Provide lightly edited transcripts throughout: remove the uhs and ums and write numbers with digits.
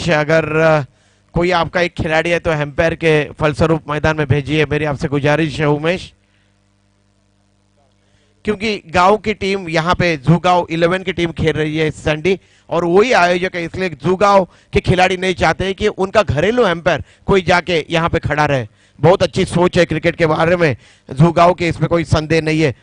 गुजारिश है, अगर कोई आपका एक खिलाड़ी है तो एम्पायर के फलस्वरूप मैदान में भेजिए, मेरी आपसे गुजारिश है उमेश। क्योंकि गांव की टीम यहाँ पे जूगांव 11 की टीम खेल रही है सैंडी, और वही आयोजक है, इसलिए जूगांव के खिलाड़ी नहीं चाहते कि उनका घरेलू एम्पायर कोई जाके यहाँ पे खड़ा रहे। बहुत अच्छी सोच है क्रिकेट के बारे में जूगांव के, इसमें कोई संदेह नहीं है।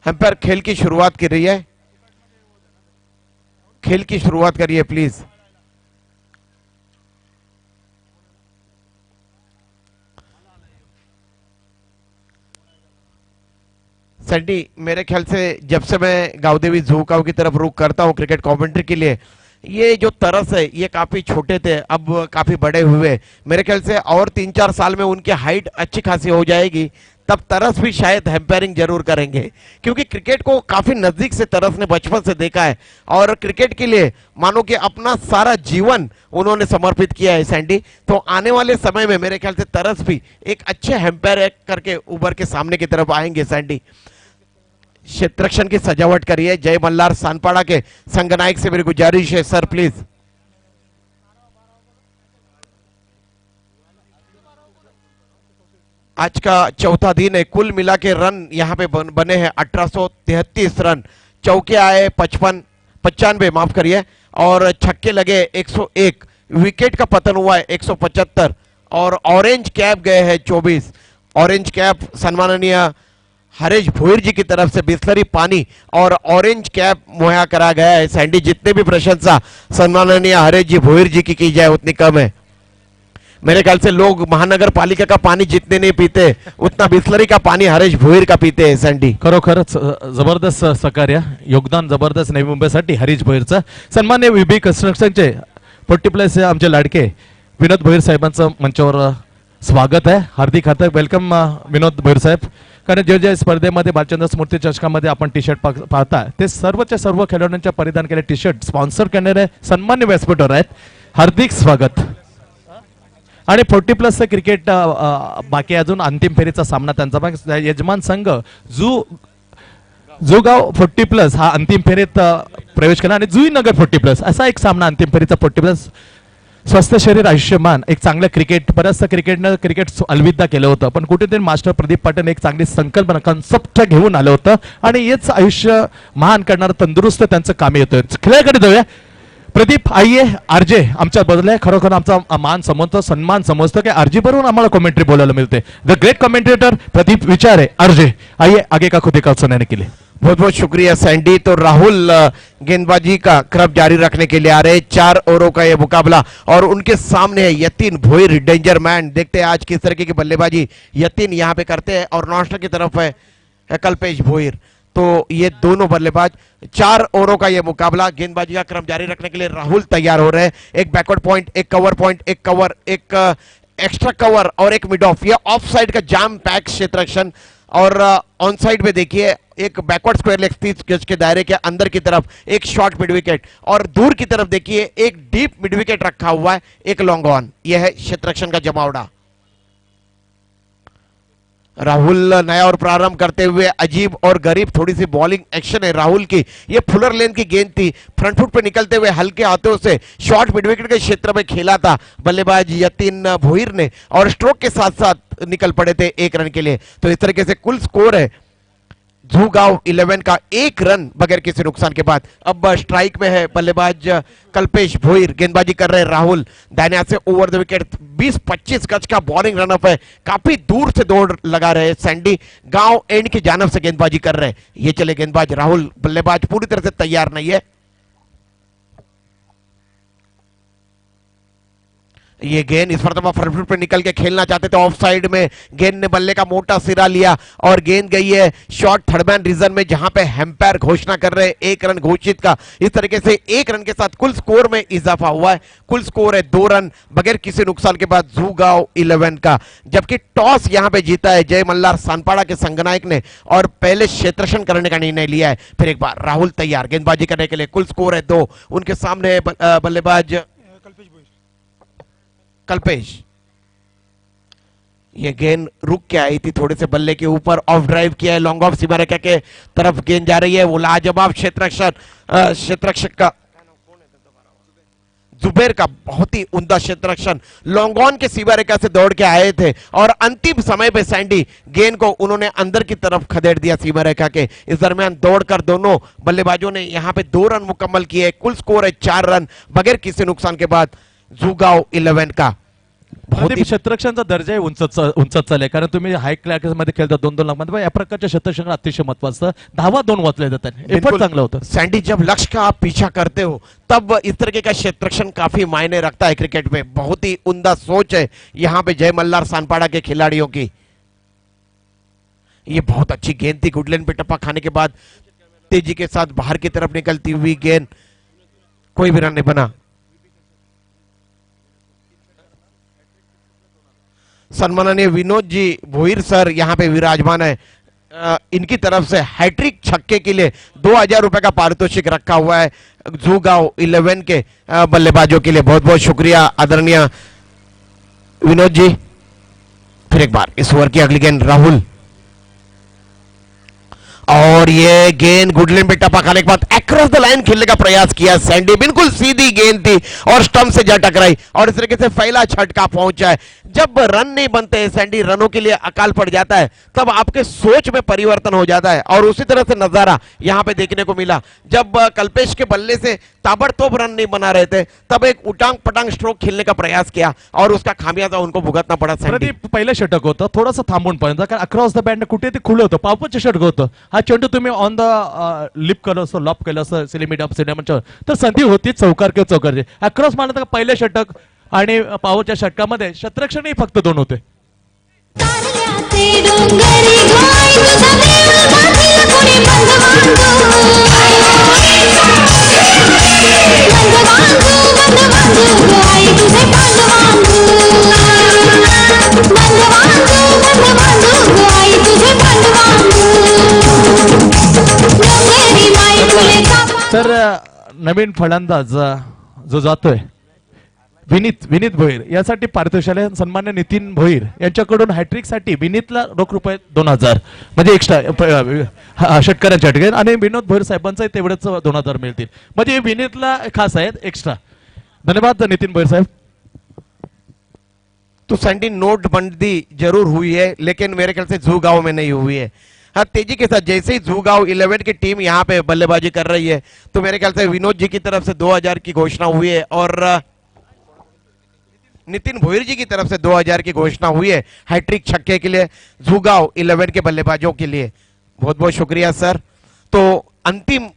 एम्पायर खेल की शुरुआत कर रही है, खेल की शुरुआत करिए प्लीज। सैंडी, मेरे ख्याल से जब से मैं गावदेवी जूगांव की तरफ रुख करता हूं क्रिकेट कमेंट्री के लिए, ये जो तरस है ये काफी छोटे थे, अब काफी बड़े हुए। मेरे ख्याल से और 3-4 साल में उनकी हाइट अच्छी खासी हो जाएगी, तब तरस भी शायद एम्पायरिंग जरूर करेंगे, क्योंकि क्रिकेट को काफी नजदीक से तरस ने बचपन से देखा है और क्रिकेट के लिए मानो कि अपना सारा जीवन उन्होंने समर्पित किया है सैंडी। तो आने वाले समय में मेरे ख्याल से तरस भी एक अच्छे एम्पायर करके उभर के सामने की तरफ आएंगे सैंडी। क्षेत्ररक्षण की सजावट करिए, जय मल्हार सानपाड़ा के संघ नायक से मेरी गुजारिश है सर प्लीज। आज का चौथा दिन है, कुल मिला के रन यहाँ पे बने हैं 1833 रन, चौके आए 95 माफ करिए, और छक्के लगे 101, विकेट का पतन हुआ है 175, और ऑरेंज कैप गए हैं 24। ऑरेंज कैप सम्माननीय हरीश भोईर जी की तरफ से बिस्लरी पानी और ऑरेंज कैप मुहैया करा गया है सैंडी। जितने भी प्रशंसा सम्माननीय हरीश जी भोईर जी की जाए उतनी कम है। मेरे ख्याल से लोग महानगर पालिका का पाणी जितने नहीं पीते उतना बिस्लरी का पाणी हरीश भोईर का पीते हैं सैंडी। खरोखरच जबरदस्त सहकार्य, योगदान जबरदस्त नवी मुंबईसाठी हरीश भोईरचं। सन्मान्य विबी कन्स्ट्रक्शनचे 40+ आमचे लाडके विनोद भोईर साहेबांचं मंचावर स्वागत आहे, हार्दिक हार्दिक वेलकम विनोद भोईर साहेब। कारण जे जे स्पर्धेमध्ये बालचंद्र स्मृती चषकामध्ये आपण टी शर्ट पाहता ते सर्वच्या सर्व खेळाडूंच्या परिधान केलेले टी शर्ट स्पॉन्सर करणारे सन्मान्य व्यासपीठावर आहेत, हार्दिक स्वागत। आणि 40+ क्रिकेट बाकी अजून अंतिम फेरीचा सामना त्यांचा यजमान संघ जूगांव 40+ हा अंतिम फेरीत प्रवेश केला आणि जुईनगर 40+ असा एक सामना अंतिम फेरीचा 40+। स्वस्थ शरीर आयुष्यमान, एक चांगलं क्रिकेट, बरंचसं क्रिकेटनं क्रिकेट अलविदा केलं होतं, पण कुठेतरी मास्टर प्रदीप पाटील एक चांगली संकल्पना कन्सेप्ट घेऊन आलं होतं आणि हेच आयुष्य महान करणारं तंदुरुस्त त्यांचं काम येतं। खेळाकडे जाऊया। प्रदीप आइए, आरजे आमच्या बदले खरोखर आमचा मान समजतो, सन्मान समजतो की आरजे बरोबर आम्हाला कमेंट्री बोलायला मिळते। The great commentator Pradeep Vichare, RJ आइए आगे का खुद का सुनाने के लिए। बहुत बहुत शुक्रिया सैंडी। तो राहुल गेंदबाजी का क्रम जारी रखने के लिए आ रहे हैं, 4 ओवरों का ये मुकाबला और उनके सामने है यतीन भोईर डेंजर मैन। देखते हैं आज किस तरीके की बल्लेबाजी यतीन यहाँ पे करते हैं, और नॉस्टर की तरफ है कल्पेश भोईर। तो ये दोनों बल्लेबाज, 4 ओवरों का ये मुकाबला, गेंदबाजी का क्रम जारी रखने के लिए राहुल तैयार हो रहे हैं। एक बैकवर्ड पॉइंट, एक कवर पॉइंट, एक कवर, एक एक्स्ट्रा कवर और एक मिड ऑफ। ये ऑफ साइड का जाम पैक क्षेत्ररक्षण, और ऑन साइड में देखिए एक बैकवर्ड स्क्वायर लेग 30 गज के दायरे के अंदर की तरफ एक शॉर्ट मिड विकेट, और दूर की तरफ देखिए एक डीप मिड विकेट रखा हुआ है, एक लॉन्ग ऑन। यह है क्षेत्ररक्षण का जमावड़ा। राहुल नया और प्रारंभ करते हुए, अजीब और गरीब थोड़ी सी बॉलिंग एक्शन है राहुल की। ये फुलर लेन की गेंद थी, फ्रंट फुट पे निकलते हुए हल्के हाथों से शॉर्ट मिड विकेट के क्षेत्र में खेला था बल्लेबाज यतीन भोईर ने, और स्ट्रोक के साथ साथ निकल पड़े थे 1 रन के लिए। तो इस तरीके से कुल स्कोर है जूगांव 11 का 1 रन बगैर किसी नुकसान के बाद। अब स्ट्राइक में है बल्लेबाज कल्पेश भोईर, गेंदबाजी कर रहे हैं राहुल, दाहिने हाथ से ओवर द विकेट 20-25 गज का बॉलिंग रनअप है, काफी दूर से दौड़ लगा रहे हैं सैंडी, गांव एंड की जानब से गेंदबाजी कर रहे हैं। ये चले गेंदबाज राहुल, बल्लेबाज पूरी तरह से तैयार नहीं है। ये गेंद इस मरतबा फ्रंट फुट पे निकल के खेलना चाहते थे, ऑफ साइड में गेंद ने बल्ले का मोटा सिरा लिया और गेंद गई है शॉर्ट थर्ड मैन रीजन में, जहां पे एम्पायर घोषणा कर रहे हैं 1 रन घोषित का। इस तरीके से 1 रन के साथ कुल स्कोर में इजाफा हुआ है। कुल स्कोर है 2 रन बगैर किसी नुकसान के बाद जूगांव 11 का। जबकि टॉस यहां पे जीता है जय मल्हार सानपाड़ा के संघनायक ने और पहले क्षेत्ररक्षण करने का निर्णय लिया है। फिर एक बार राहुल तैयार गेंदबाजी करने के लिए। कुल स्कोर है 2। उनके सामने बल्लेबाज कल्पेश। ये गेंद रुक के आई थी थोड़े से बल्ले के ऊपर, ऑफ ड्राइव किया है, लॉन्ग ऑफ सीमा रेखा के तरफ गेंद जा रही है। वो लाजवाब क्षेत्ररक्षक का जुबेर का बहुत ही उम्दा क्षेत्ररक्षण लॉन्ग ऑन के सीमा रेखा से दौड़ के आए थे और अंतिम समय पे सैंडी गेंद को उन्होंने अंदर की तरफ खदेड़ दिया सीमा रेखा के। इस दरमियान दौड़कर दोनों बल्लेबाजों ने यहां पे 2 रन मुकम्मल किए। कुल स्कोर है 4 रन बगैर किसी नुकसान के बाद झुगाव 11 का। प्रदीप, क्षेत्ररक्षणाचा दर्जा उंचत चाललाय, कारण तुम्ही हाय क्लास मध्ये खेळता 2-2 लाख मध्ये, या प्रकारच्या क्षेत्ररक्षण अतिशय महत्वाचं, धावा 2 वाचले जातात, एफर्ट चांगलं होतं। सैंडी, जब लक्ष्य का आप पीछा करते हो तब इस तरह का क्षेत्ररक्षण काफी मायने रखता है क्रिकेट में। बहुत ही उम्दा सोच है यहां पे जय मल्हार सानपाड़ा के खिलाड़ियों की। ये बहुत अच्छी गेंद थी, गुडलैंड पे टप्पा खाने के बाद तेजी के साथ बाहर की तरफ निकलती हुई गेंद, कोई भी रन नहीं बना। सन्माननीय विनोद जी भोईर सर यहां पे विराजमान है। इनकी तरफ से हैट्रिक छक्के के लिए 2000 रुपए का पारितोषिक रखा हुआ है झुगाव 11 के बल्लेबाजों के लिए। बहुत बहुत शुक्रिया आदरणीय विनोद जी। फिर एक बार इस ओवर की अगली गेंद राहुल, और ये गेंद गुडलैंड पे टप्पा खाने के बाद अक्रॉस द लाइन खेलने का प्रयास किया सैंडी। बिल्कुल सीधी गेंद थी और स्टंप से जा टकराई और इस तरीके से पहला झटका पहुंचा है। जब रन नहीं बनते हैं सैंडी, रनों के लिए अकाल पड़ जाता है, तब आपके सोच में परिवर्तन हो जाता है। और उसी तरह से नजारा यहां पे देखने को मिला जब कल्पेश के बल्ले से ताबड़तोब रन नहीं बना रहे थे, तब एक उटांग पटांग स्ट्रोक खेलने का प्रयास किया और उसका खामियाजा उनको भुगतना पड़ा। प्रदीप, पहिलं षटक होतं, थोडंसं थांबून पर्यंत, कारण अक्रॉस द बॅट कुठे ते खुलं होतं, पावपचं षटक होतं। हा चेंडू तुम्ही ऑन द लिप केलं असं, लॉप केलं असं सिलिमिट ऑफ सिनेमाच्या, तर संधी होती चौकार किंवा चौकारची। अक्रॉस मानलं तर पहिलं षटक आणि पावरच्या षटकामध्ये क्षेत्ररक्षणही फक्त 2 होते। तर नवीन फलंदाज जो जातोय विनीत भोईर, यासाठी पारितोषिक सन्मान्य नितीन भोईर यांच्याकडून हॅट्रिक साठी विनीतला रोख रुपये 2000 म्हणजे एक्स्ट्रा षटकारांसाठी, आणि विनोद भोईर साहेबांचा तेवढेच 2000 मिळतील, म्हणजे विनीतला खास आहेत एक्स्ट्रा। धन्यवाद नितीन भोईर साहेब। तो सैंडी नोटबंदी जरूर हुई है लेकिन मेरे ख्याल से झुगाव में नहीं हुई है। हाँ, तेजी के साथ जैसे ही झुगाव 11 की टीम यहाँ पे बल्लेबाजी कर रही है तो मेरे ख्याल से विनोद जी की तरफ से 2000 की घोषणा हुई है और नितिन भोईर जी की तरफ से 2000 की घोषणा हुई है हैट्रिक छक्के के लिए झुगाव 11 के बल्लेबाजों के लिए। बहुत बहुत शुक्रिया सर। तो अंतिम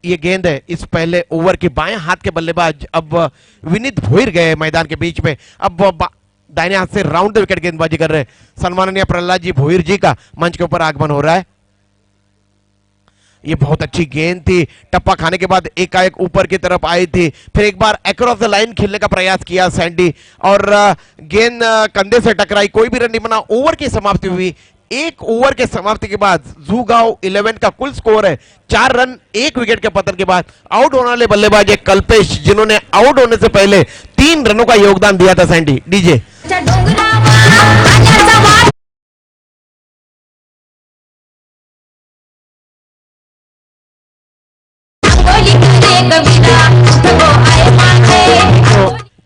ये गेंद है इस पहले ओवर की। बाएं हाथ के बल्लेबाज अब विनीत भोईर गए मैदान के बीच में, अब दाहिने हाथ से राउंड द विकेट गेंदबाजी कर रहे हैं। सन्माननीय प्रहलाद जी भोईर जी का मंच के ऊपर आगमन हो रहा है। ये बहुत अच्छी गेंद थी, टप्पा खाने के बाद एकाएक ऊपर की तरफ आई थी, फिर एक बार अक्रॉस द लाइन खेलने का प्रयास किया सैंडी और गेंद कंधे से टकराई, कोई भी रन नहीं बना। ओवर की समाप्ति हुई। 1 ओवर के समाप्ति के बाद झुगाव 11 का कुल स्कोर है 4 रन 1 विकेट के पतन के बाद। आउट होने वाले बल्लेबाज कल्पेश, जिन्होंने आउट होने से पहले 3 रनों का योगदान दिया था। Sandy DJ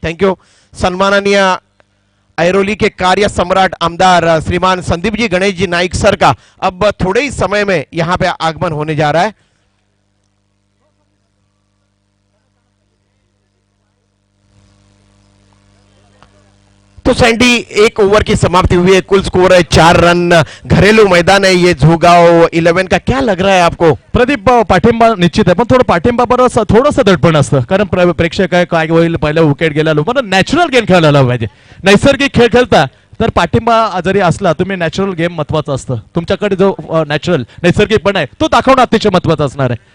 thank you. सन्माननीय ऐरोली के कार्य सम्राट आमदार श्रीमान संदीप जी गणेश जी नाइक सर का अब थोड़े ही समय में यहां पे आगमन होने जा रहा है। तो सैंडी 1 ओवर की समाप्ति हुई है, कुल स्कोर है 4 रन। घरेलू मैदान है ये झुगाव 11 का। क्या लग रहा है आपको? प्रदीप, पाठिंबा निश्चित आहे, पण थोडं पाठिंबा बरोबर थोडंसं दडपण असतं, कारण प्रेक्षक आहे काय होईल, पहिला विकेट गेला, पण नॅचरल गेम खेळायला पाहिजे। नैसर्गिक खेळ खेळता तर पाठिंबा जरी असला, तुम्ही नॅचरल गेम महत्वाचं असतं, तुमच्याकडे जो नैसर्गिकपणा आहे तो दाखवणं अतिशय महत्वाचं असणार आहे।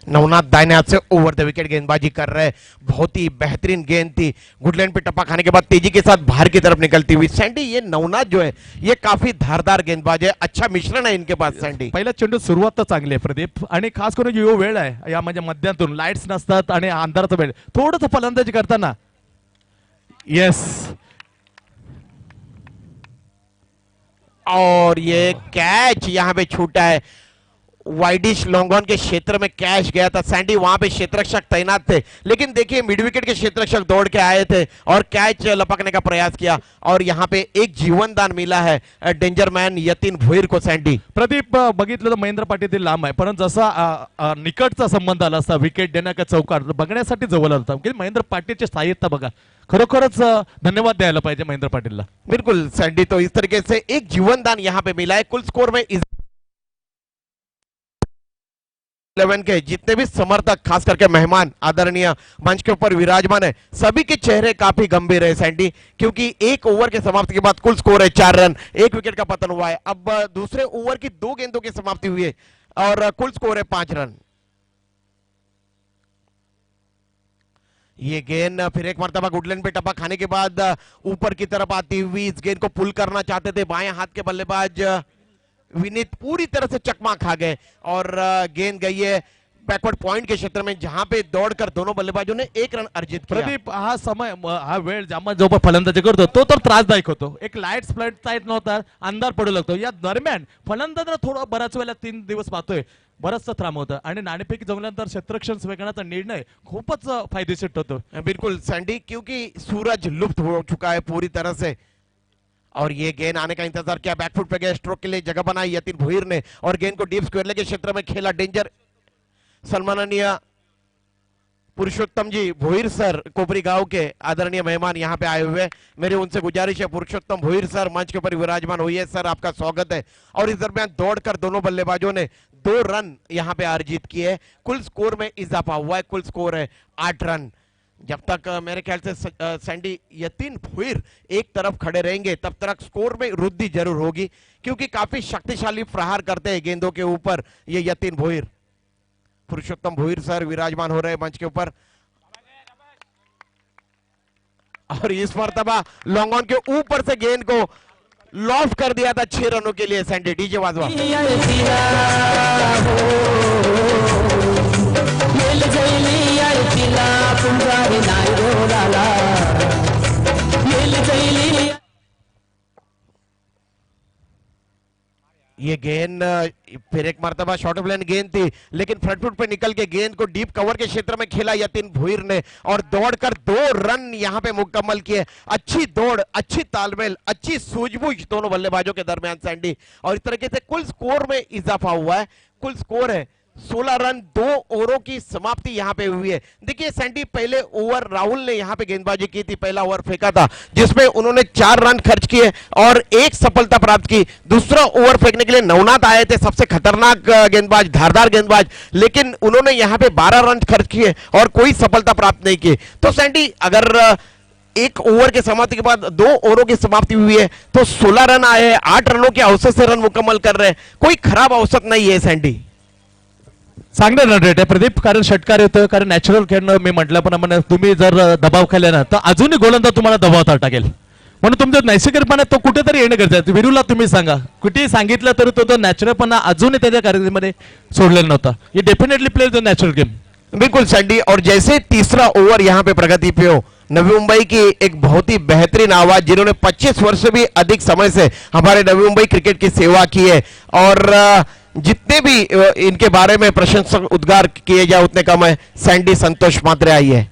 नवनाथ दाहिने हाथ से ओवर द विकेट गेंदबाजी कर रहे हैं, बहुत ही बेहतरीन गेंद थी, गुडलैंड पे टप्पा खाने के बाद तेजी के साथ बाहर की तरफ निकलती हुई। सैंडी, ये नवनाथ जो है ये काफी धारदार गेंदबाज है, अच्छा मिश्रण है इनके पास। सैंडी, पहिला चेंडू सुरुवात तर चांगली आहे प्रदीप, आणि खास करून यो वेळ आहे या म्हणजे मध्यातून लाईट्स नसतात आणि अंधाराचा वेळ, थोडंसं फलंदाजी करताना येस, और ये कैच यहां पे छूटा है। वाइडिश लॉन्गॉन के क्षेत्र में कैच गया था। सैंडी वहां पे क्षेत्ररक्षक तैनात थे, लेकिन देखिए मिड विकेट के क्षेत्ररक्षक दौड़ के आए थे और कैच लपकने का प्रयास किया और यहां पे एक जीवन दान मिला है डेंजर मैन यतीन भोईर को सैंडी। प्रदीप बघितलं तर महेंद्र पाटील ते लांब आहे, परंतु जसा निकटचा संबंध आला असता विकेट देण्याचा चौकार बघण्यासाठी जवळ आला की महेंद्र पाटीलची स्थायिकता बघा, खरोखरच धन्यवाद द्यायला पाहिजे महेंद्र पाटीलला। बिल्कुल सैंडी, तो इस तरीके से एक जीवन दान यहां पे मिला है। कुल स्कोर में 11 के जितने भी समर्थक, खास करके मेहमान आदरणीय मंच के ऊपर विराजमान है, सभी के चेहरे काफी गंभीर है सैंडी, क्योंकि एक ओवर के समाप्ति के बाद कुल स्कोर है 4 रन, 1 विकेट का पतन हुआ है। अब दूसरे ओवर की 2 गेंदों की समाप्ति हुई है और कुल स्कोर है 5 रन। ये गेंद फिर एक मरतबा गुडलैंड पे टप्पा खाने के बाद ऊपर की तरफ आती हुई इस गेंद को पुल करना चाहते थे बाएं हाथ के बल्लेबाज विनीत, पूरी तरह से चकमा खा गए और गेंद गई है बैकवर्ड पॉइंट के क्षेत्र में, जहां पे दौड़कर दोनों बल्लेबाजों ने 1 रन अर्जित किया। प्रदीप, हा समय हा वेळ जेव्हा जो फलंदाजी करतो तो तर त्रासदायक होतो। एक लाईट फ्लड येत नव्हता, अंधार पडू लागतो, या दरम्यान फलंदाज थोडं बराच वेळेला 3 दिवस पाहतोय बरंचसं त्राम होतं आणि नाणेफेक जमल्यानंतर क्षेत्ररक्षण स्वीकारण्याचा निर्णय खूपच फायदेशीर ठरतो। बिल्कुल सैंडी, क्योंकि सूरज लुप्त हो चुका है पूरी तरह से और ये गेंद आने का इंतजार किया, बैकफुट पे गए, स्ट्रोक के लिए जगह बनाई यतीन भोईर ने और गेंद को डीप स्क्वायर के क्षेत्र में खेला। डेंजर सम्माननीय पुरुषोत्तम जी भोईर सर, कोपरी गांव के आदरणीय मेहमान यहाँ पे आए हुए, मेरी उनसे गुजारिश है पुरुषोत्तम भोईर सर मंच के ऊपर विराजमान हुई है। सर आपका स्वागत है। और इस दरमियान दौड़कर दोनों बल्लेबाजों ने 2 रन यहाँ पे अर्जित किए। कुल स्कोर में इजाफा हुआ है, कुल स्कोर है 8 रन। जब तक मेरे ख्याल से सैंडी यतीन भोईर एक तरफ खड़े रहेंगे तब तक स्कोर में वृद्धि जरूर होगी, क्योंकि काफी शक्तिशाली प्रहार करते हैं गेंदों के ऊपर ये यतीन भोईर। पुरुषोत्तम भोईर सर विराजमान हो रहे मंच के ऊपर और इस मर्तबा लॉन्ग ऑन के ऊपर से गेंद को लॉफ कर दिया था 6 रनों के लिए। सैंडी डीजे वाजवा। ये गेंद फिर एक मर्तबा शॉर्ट ऑफ लाइन गेंद थी, लेकिन फ्रंट फुट पे निकल के गेंद को डीप कवर के क्षेत्र में खेला यतीन भोईर ने और दौड़कर 2 रन यहां पे मुकम्मल किए। अच्छी दौड़, अच्छी तालमेल, अच्छी सूझबूझ दोनों बल्लेबाजों के दरमियान सैंडी, और इस तरीके से कुल स्कोर में इजाफा हुआ है। कुल स्कोर है 16 रन, 2 ओवरों की समाप्ति यहां पे हुई है। देखिए सैंडी, पहले ओवर राहुल ने यहां पे गेंदबाजी की थी, पहला ओवर फेंका था जिसमें उन्होंने 4 रन खर्च किए और 1 सफलता प्राप्त की। दूसरा ओवर फेंकने के लिए नवनाथ आए थे, सबसे खतरनाक गेंदबाज, धारदार गेंदबाज, लेकिन उन्होंने यहां पे 12 रन खर्च किए और कोई सफलता प्राप्त नहीं की। तो सैंडी, अगर 1 ओवर के समाप्ति के बाद 2 ओवरों की समाप्ति हुई है तो 16 रन आए हैं, 8 रनों के औसत से रन मुकम्मल कर रहे हैं, कोई खराब औसत नहीं है सैंडी। चांगलं रन रेट आहे प्रदीप, कारण षटकार येतं, कारण नॅचरल खेळणं मी म्हटल्याप्रमाणे तुम्ही जर दबाव खाल्ला ना तर अजूनही गोलंदाज तुम्हाला दबावात टाकेल, म्हणून तुमचं नैसर्गिकपणे तो कुठेतरी येणं गरजेचं आहे। विरूला तुम्ही सांगा, कुठेही सांगितलं तरी तो नॅचरलपणा अजूनही त्याच्या कारकिर्दीमध्ये सोडलेला नव्हता। ये definitely play the natural game. बिल्कुल सैंडी, और जैसे तीसरा ओवर यहां पे प्रगति पे हो, नवी मुंबई की एक बहुत ही बेहतरीन आवाज, जिन्होंने 25 वर्ष से भी अधिक समय से हमारे नवी मुंबई क्रिकेट की सेवा की है और जितने भी इनके बारे में प्रशंसक उद्गार किए जाए उतने कम है। सैंडी संतोष मात्रे आई है।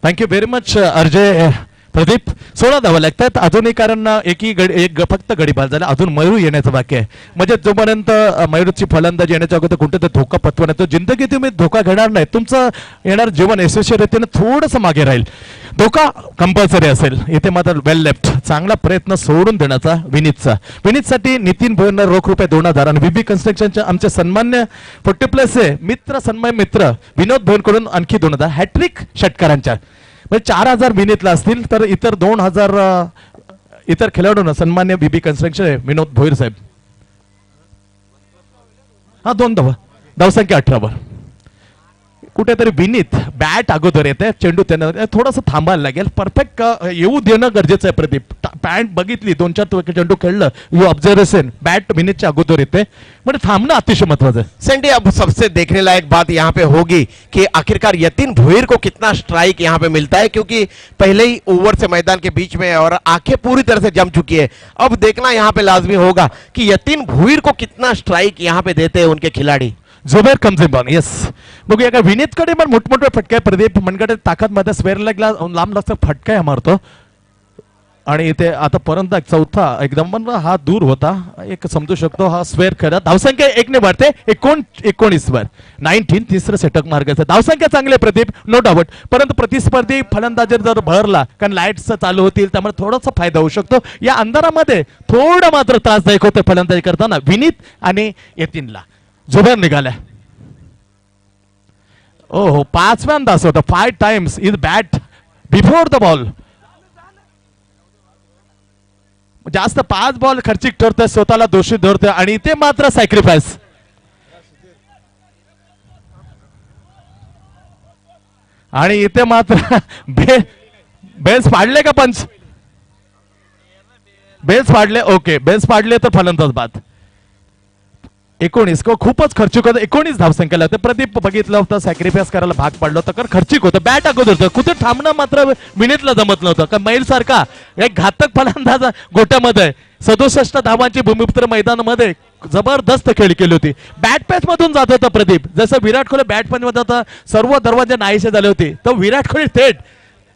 Thank you very much Ajay. Pradeep, 16 धावा लागतात अजूनही, कारण एक फक्त गडी बाद झाला, अजून मयूर येण्याचं बाकी आहे। म्हणजे जोपर्यंत मयूरची फलंदाजी येण्याच्या अगोदर कुठेतरी धोका पत्करणार, तो जिंदगी तुम्ही धोका घेणार नाही, तुमचं येणार जीवन यशस्वी रीतीने थोडंसं मागे राहील, धोका कंपल्सरी असेल। इथे मात्र वेल लेफ्ट, चांगला प्रयत्न सोडून देण्याचा विनीतसाठी नितीन भोईरनं रोख रुपये 2000 आणि बीबी कन्स्ट्रक्शनचे आमचे सन्मान्य 40+ मित्र, सन्मान्य मित्र विनोद भोईरकडून आणखी 2000 हॅट्रिक षटकारांच्या, म्हणजे 4000 विनीतला असतील तर इतर 2000 इतर खेळाडूंना सन्मान्य बीबी कन्स्ट्रक्शन विनोद भोईर साहेब। हा 2 धावा, धावसंख्या 18 वर। कुठेतरी विनीत बॅट अगोदर येते, चेंडू त्यांना थोडंसं थांबायला लागेल. परफेक्ट येऊ देणं गरजेचं आहे प्रदीप. पॅन्ट बघितली, 2-4 चेंडू खेळलं, यू ऑब्झर्वेशन बॅट विनीतच्या अगोदर येते, म्हणजे थांबणं अतिशय महत्वाचं आहे. सैंडी, अब सबसे देखने लायक बात यहाँ पे होगी कि आखिरकार यतीन भोईर को कितना स्ट्राइक यहाँ पे मिलता है, क्योंकि पहले ही ओवर से मैदान के बीच में और आंखें पूरी तरह से जम चुकी है. अब देखना यहाँ पे लाजमी होगा कि यतीन भोईर को कितना स्ट्राइक यहाँ पे देते हैं उनके खिलाड़ी. Zuber comes in ball. Yes, बघूया का विनीतकडे पण मोठमोठे फटके. प्रदीप मनगडे ताकद मध्ये स्क्वेअर लेगला लांब लागतं फटका मारतो. आणि इथे आता पर्यंत चौथा एकदम पण हा दूर होता, एक समजू शकतो हा स्क्वेअर करत. धावसंख्या 1 वाढते, 19 वर 19. तिसरं षटक मार्गाचं. धावसंख्या चांगली प्रदीप, नो डाऊट, परंतु प्रतिस्पर्धी फलंदाजी जर भरला, कारण लाईट्स चालू होतील, त्यामुळे थोडासा फायदा होऊ शकतो. या अंधारामध्ये थोडं मात्र त्रासदायक होतं फलंदाजी करताना विनीत आणि यतीनला. जुबेर निघालाय. ओहो, 5व्यांदा असं होतं, 5 times is bat before the ball. जास्त 5 बॉल खर्चिक ठरतोय, स्वतःला दोषी धरतोय आणि इथे मात्र सॅक्रिफाईस. आणि इथे मात्र बेल्स पाडले का पंच? बेल्स पाडले, ओके, बेल्स पाडले तर फलंदाज बाद. 19 को खूपच खर्चिक होतं. 19 धावसंख्या लागते. प्रदीप बघितलं होतं, सॅक्रिफाईस करायला भाग पडलं होतं, कारण खर्चिक होतं. बॅट अगोदर कुठे थांबणं मात्र विनीतला जमत नव्हतं, कारण मैल सारखा एक घातक फलंदाज गोट्यामध्ये 67 धावांची भूमिपुत्र मैदानामध्ये जबरदस्त खेळी केली होती. बॅट पॅच मधून जात होता प्रदीप, जसं विराट कोहली बॅट पॅच मध्ये होता, सर्व दरवाजे नाहीसे झाले होते, तर विराट कोहली थेट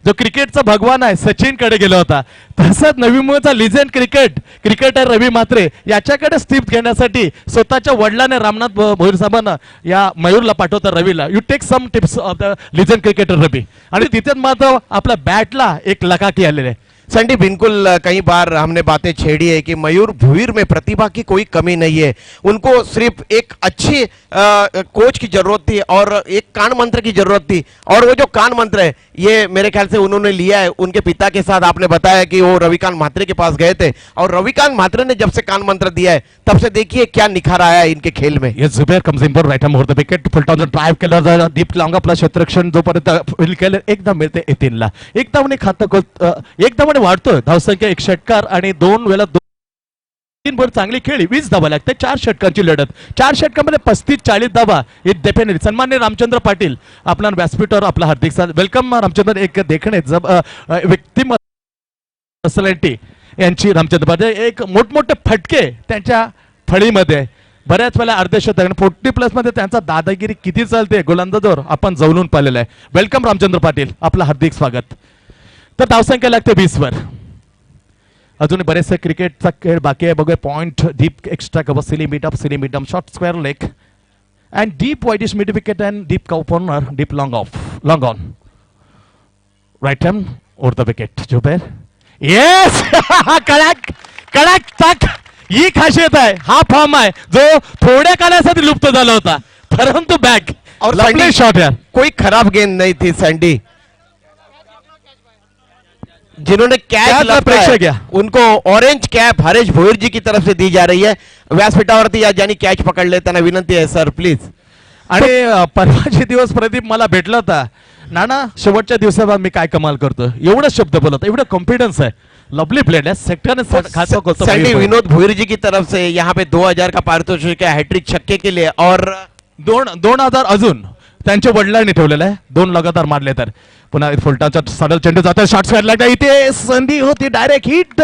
जो क्रिकेटचा भगवान आहे सचिन कडे गेला होता. तसंच नवी मुंबईचा लिजेंड क्रिकेटर रवी म्हात्रे याच्याकडे स्टिप घेण्यासाठी स्वतःच्या वडिलांनी रामनाथ भोईर साहेबांना या मयूरला पाठवता, रवीला, you take some tips of the legend cricketer Ravi. आणि तिथेच मात्र आपल्या बॅटला एक लकाकी आलेली आहे. सैंडी, बिल्कुल कई बार हमने बातें छेड़ी है कि मयूर भुईर में प्रतिभा की कोई कमी नहीं है. उनको सिर्फ एक अच्छी कोच की जरूरत थी और एक कान मंत्र की जरूरत थी, और वो जो कान मंत्र है ये मेरे ख्याल से उन्होंने लिया है. उनके पिता के साथ आपने बताया कि वो रविकांत म्हात्रे के पास गए थे, और रविकांत म्हात्रे ने जब से कान मंत्र दिया है तब से देखिए क्या निखार आया है इनके खेल में. Yes, Zubair comes in for right hand over the wicket. फुलटॉन ड्राईव्ह केलं, दीप लांगा प्लस क्षेत्ररक्षण जोपर्यंत फील केलं, एकदा मिळते यतीनला. एक धावणे खातं, एक धावणे वाढतोय. धावसंख्या 1 षटकार आणि 2 वेळा 3 बॉल चांगली खेळी, 20 धावा लागते. 4 षटकांची लढत, 4 षटकांमध्ये 35-40 धावा. हे डेफिनेटली सन्मान्य रामचंद्र पाटील आपला व्यासपीठावर आपला हार्दिक वेलकम. रामचंद्र, एक देखणे व्यक्तिमत्व पर्सनॅलिटी यांची रामचंद्र पाटील, एक मोठमोठे फटके त्यांच्या फळीमध्ये, बऱ्याच वेळा अर्धशतक 40+ मध्ये त्यांचा दादागिरी किती चालते गोलंदाजावर आपण जवळून पाहिलेलं आहे. वेलकम रामचंद्र पाटील, आपलं हार्दिक स्वागत. तर धावसंख्या लागते 20 वर. अजून बरेचसे क्रिकेटचा खेळ बाकी आहे. बघूया point, deep extra cover, silly mid on, short square leg and deep widish mid wicket and deep corner, deep long on right hand over the wicket. Zuber, yes, कडक तक, ही खासियत आहे, हा फॉर्म आहे जो थोड्या काळासाठी लुप्त झाला होता, परंतु बॅक और लवली शॉट यार. कोई खराब गेंद नहीं थी सैंडी. जिन्होंने कैच लगता है उनको ऑरेंज कैप हरेश भोईर जी की तरफ से दी जा रही है. व्यासपीठावरती या ज्यांनी कॅच पकडले त्यांना विनंती आहे सर प्लीज. आणि परवाचे दिवस प्रदीप मला भेटला होता, नाना शेवटच्या दिवसात मी काय कमाल करतो, एवढं शब्द बोलत, एवढं कॉन्फिडन्स आहे. लवली प्लेड है, सेक्टर सैंडी विनोद भोईर जी की तरफ से यहाँ पे 2000 का पारितोषिक है हैट्रिक छक्के के लिए, और 2000 अजून त्यांच्या वडिलांनी ठेवलेलं आहे. 2 लगातार मारले तर पुन्हा फुलटाचा सरळ चेंडू जातो, शॉट स्क्वेअर लागला, इथे संधी होती, डायरेक्ट हिट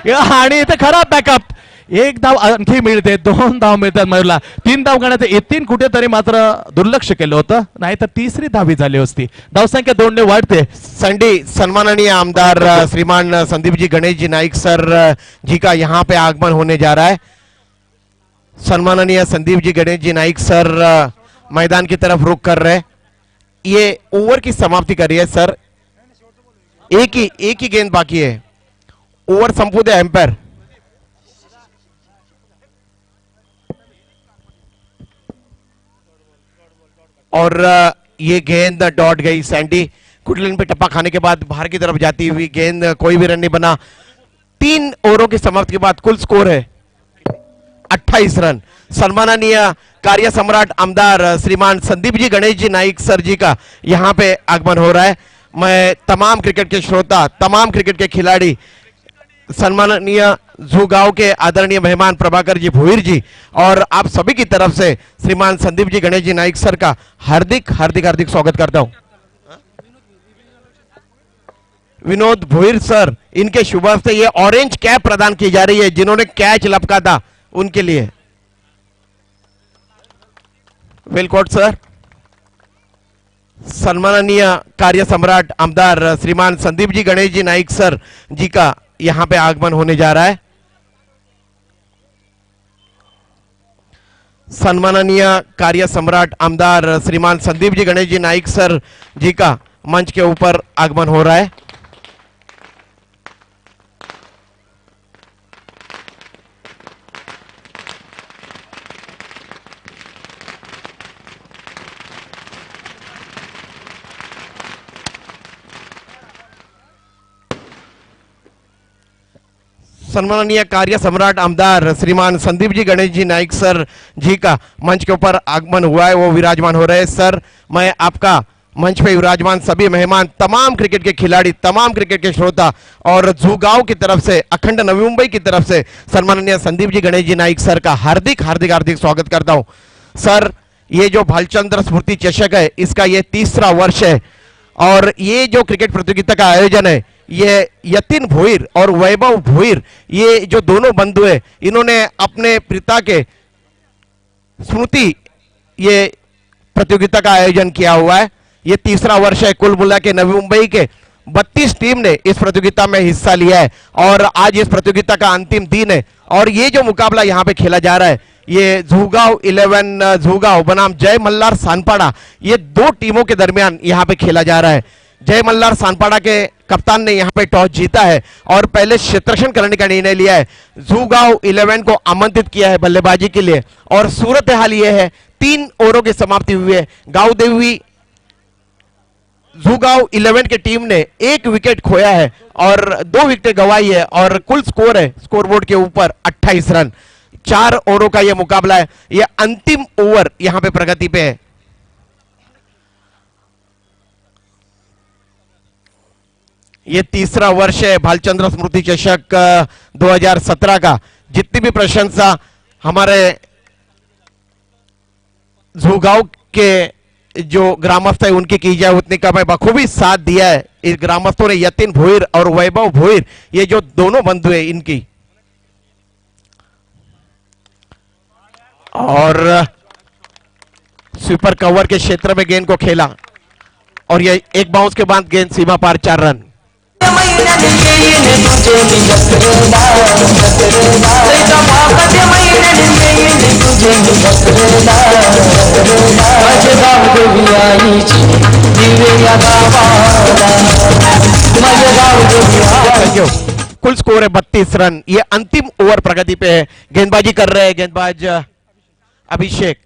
आणि इथे खराब बॅकअप. 1 धाव आणखी मिळते, 2 धाव मिळतात मयूरला. 3 धाव गणात येतील, कुठेतरी मात्र दुर्लक्ष केलं होतं, नाही तर 3री धावी झाली असती. धावसंख्या 2 ने वाढते. संडी, सन्माननीय आमदार श्रीमान संदीप जी गणेश जी नाइक सर जी का यहाँ पे आगमन होने जा रहा है. सन्माननीय संदीप जी गणेश जी नाइक सर मैदान की तरफ रुख कर रहे. ये ओवर की समाप्ति करी है सर, एक ही गेंद बाकी है, ओवर संपू दे एम्पायर. और ये गेंद डॉट गई. सैंडी, कुटलिन पे टप्पा खाने के बाद बाहर की तरफ जाती हुई गेंद, कोई भी रन नहीं बना. 3 ओवरों की समाप्ति के बाद कुल स्कोर है 28 रन. सन्माननीय कार्य सम्राट आमदार श्रीमान संदीप जी गणेश जी नाइक सर जी का यहाँ पे आगमन हो रहा है। मैं तमाम क्रिकेट के श्रोता, तमाम क्रिकेट के खिलाड़ी, सम्माननीय जू गांव के आदरणीय मेहमान प्रभाकर जी भोईर जी और आप सभी की तरफ से श्रीमान संदीप जी गणेश जी नाइक सर का हार्दिक हार्दिक हार्दिक स्वागत करता हूं। विनोद भोईर सर, इनके शुभ हस्ते ये ऑरेंज कैप प्रदान की जा रही है जिन्होंने कैच लपका था उनके लिए। वेलकोट सर। सम्माननीय कार्य सम्राट आमदार श्रीमान संदीप जी गणेश जी नाइक सर जी का यहां पे आगमन होने जा रहा है। सम्माननीय कार्य सम्राट आमदार श्रीमान संदीप जी गणेश जी नाइक सर जी का मंच के ऊपर आगमन हो रहा है। सम्माननीय कार्य सम्राट आमदार श्रीमान संदीप जी गणेश जी नाइक सर जी का मंच के ऊपर आगमन हुआ है, वो विराजमान हो रहे हैं। सर, मैं आपका मंच पे विराजमान सभी मेहमान, तमाम क्रिकेट के खिलाड़ी, तमाम क्रिकेट के श्रोता और जू गांव की तरफ से, अखंड नवी मुंबई की तरफ से सम्माननीय संदीप जी गणेश जी नाइक सर का हार्दिक हार्दिक हार्दिक स्वागत करता हूं। सर, ये जो भालचंद्र स्मृति चषक है इसका ये 3रा वर्ष है और ये जो क्रिकेट प्रतियोगिता का आयोजन है ये यतीन भोईर और वैभव भोईर, ये जो दोनों बंधु है, इन्होंने अपने पिता के स्मृति ये प्रतियोगिता का आयोजन किया हुआ है। ये 3रा वर्ष है। कुल मिला के नवी मुंबई के 32 टीम ने इस प्रतियोगिता में हिस्सा लिया है और आज इस प्रतियोगिता का अंतिम दिन है और ये जो मुकाबला यहाँ पे खेला जा रहा है ये झूगांव 11 झूगांव बनाम जय मल्हार सानपाड़ा, ये 2 टीमों के दरमियान यहाँ पे खेला जा रहा है। जय मल्हार सानपाड़ा के कप्तान ने यहाँ पे टॉस जीता है और पहले क्षेत्ररक्षण करने का निर्णय लिया है। झूगांव 11 को आमंत्रित किया है बल्लेबाजी के लिए और सूरत हाल ये है 3 ओवरों की समाप्ति हुई है। गांव देवी झूगांव 11 की टीम ने 1 विकेट खोया है और 2 विकेट गंवाई है और कुल स्कोर है स्कोरबोर्ड के ऊपर 28 रन। 4 ओवरों का यह मुकाबला है। यह अंतिम ओवर यहां पे प्रगति पे है। ये 3रा वर्ष है भालचंद्र स्मृति चषक 2017 का। जितनी भी प्रशंसा हमारे झूगांव के जो ग्रामस्थ है उनकी की जाए उतनी कम है। बखूबी साथ दिया है इस ग्रामस्थों ने यतीन भोईर और वैभव भोईर, ये जो दोनों बंधु है इनकी। और स्वीपर कवर के क्षेत्र में गेंद को खेला और ये एक बाउंस के बाद गेंद सीमा पार 4 रन। कुल स्कोर है 32 रन। ये अंतिम ओवर प्रगति पे है। गेंदबाजी कर रहे हैं गेंदबाज अभिषेक।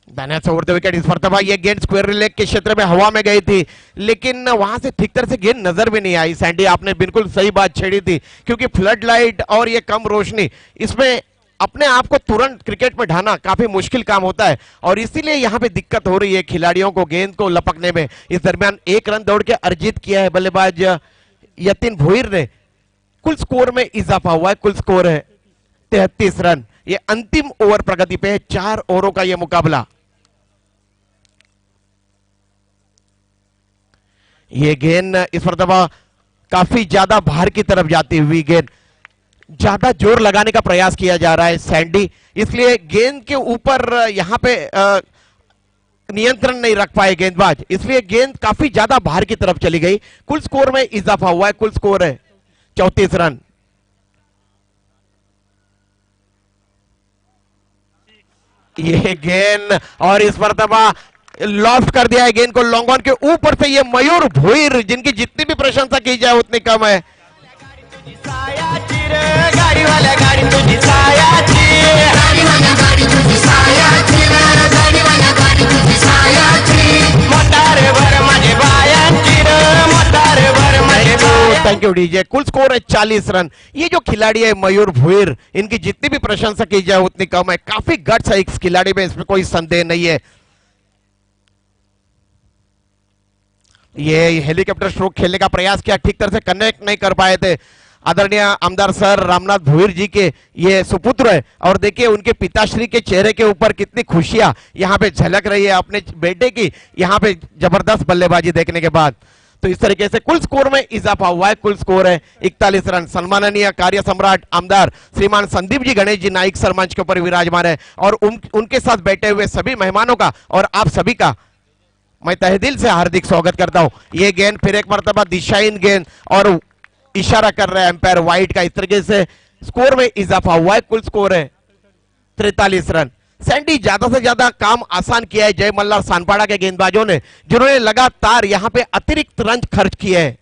दानिश ओवर द विकेट इस मरतबा ये गेंद स्क्वायर लेग के क्षेत्र में हवा में गई थी लेकिन वहां से ठीक तरह से गेंद नजर भी नहीं आई। सैंडी, आपने बिल्कुल सही बात छेड़ी थी क्योंकि फ्लड लाइट और ये कम रोशनी, इसमें अपने आप को तुरंत क्रिकेट में ढाना काफी मुश्किल काम होता है और इसीलिए यहां पे दिक्कत हो रही है खिलाड़ियों को गेंद को लपकने में। इस दरमियान 1 रन दौड़ के अर्जित किया है बल्लेबाज यतीन भोईर ने। कुल स्कोर में इजाफा हुआ है। कुल स्कोर है 33 रन। ये अंतिम ओवर प्रगति पे है। 4 ओवरों का यह मुकाबला। ये गेंद इस मरतबा काफी ज्यादा बाहर की तरफ जाती हुई गेंद, ज्यादा जोर लगाने का प्रयास किया जा रहा है सैंडी, इसलिए गेंद के ऊपर यहां पे नियंत्रण नहीं रख पाए गेंदबाज, इसलिए गेंद काफी ज्यादा बाहर की तरफ चली गई। कुल स्कोर में इजाफा हुआ है। कुल स्कोर है 34 रन। ये गेंद और इस मरतबा लॉफ्ट कर दिया है गेंद को लॉन्ग ऑन के ऊपर से। ये मयूर भोईर, जिनकी जितनी भी प्रशंसा की जाए उतनी कम है। Thank you DJ. कुल स्कोर है 40 रन। ये जो खिलाड़ी है मयूर भुईर, इनकी जितनी भी प्रशंसा की जाए उतनी कम है। काफी गट्स है इस खिलाड़ी में, इसमें कोई संदेह नहीं है। ये हेलीकॉप्टर स्ट्रोक खेलने का प्रयास किया, ठीक तरह से कनेक्ट नहीं कर पाए थे। आदरणीय आमदार सर रामनाथ भुईर जी के ये सुपुत्र है, और देखिए उनके पिताश्री के चेहरे के ऊपर कितनी खुशियां यहाँ पे झलक रही है अपने बेटे की यहाँ पे जबरदस्त बल्लेबाजी देखने के बाद। तो इस तरीके से कुल स्कोर में इजाफा हुआ है। कुल स्कोर है 41 रन। सम्माननीय कार्य सम्राट आमदार श्रीमान संदीप जी गणेश जी नाइक सर मंच के ऊपर विराजमान है, और उनके साथ बैठे हुए सभी मेहमानों का और आप सभी का मैं तहे दिल से हार्दिक स्वागत करता हूं। ये गेंद फिर एक मर्तबा दिशाहीन गेंद, और इशारा कर रहे हैं एम्पायर वाइट का। इस तरीके से स्कोर में इजाफा हुआ है। कुल स्कोर है 43 रन। सैंडी ज्यादा से ज्यादा काम आसान किया है जय मल्हार सानपाड़ा के गेंदबाजों ने, जिन्होंने लगातार यहां पे अतिरिक्त रन खर्च किए हैं।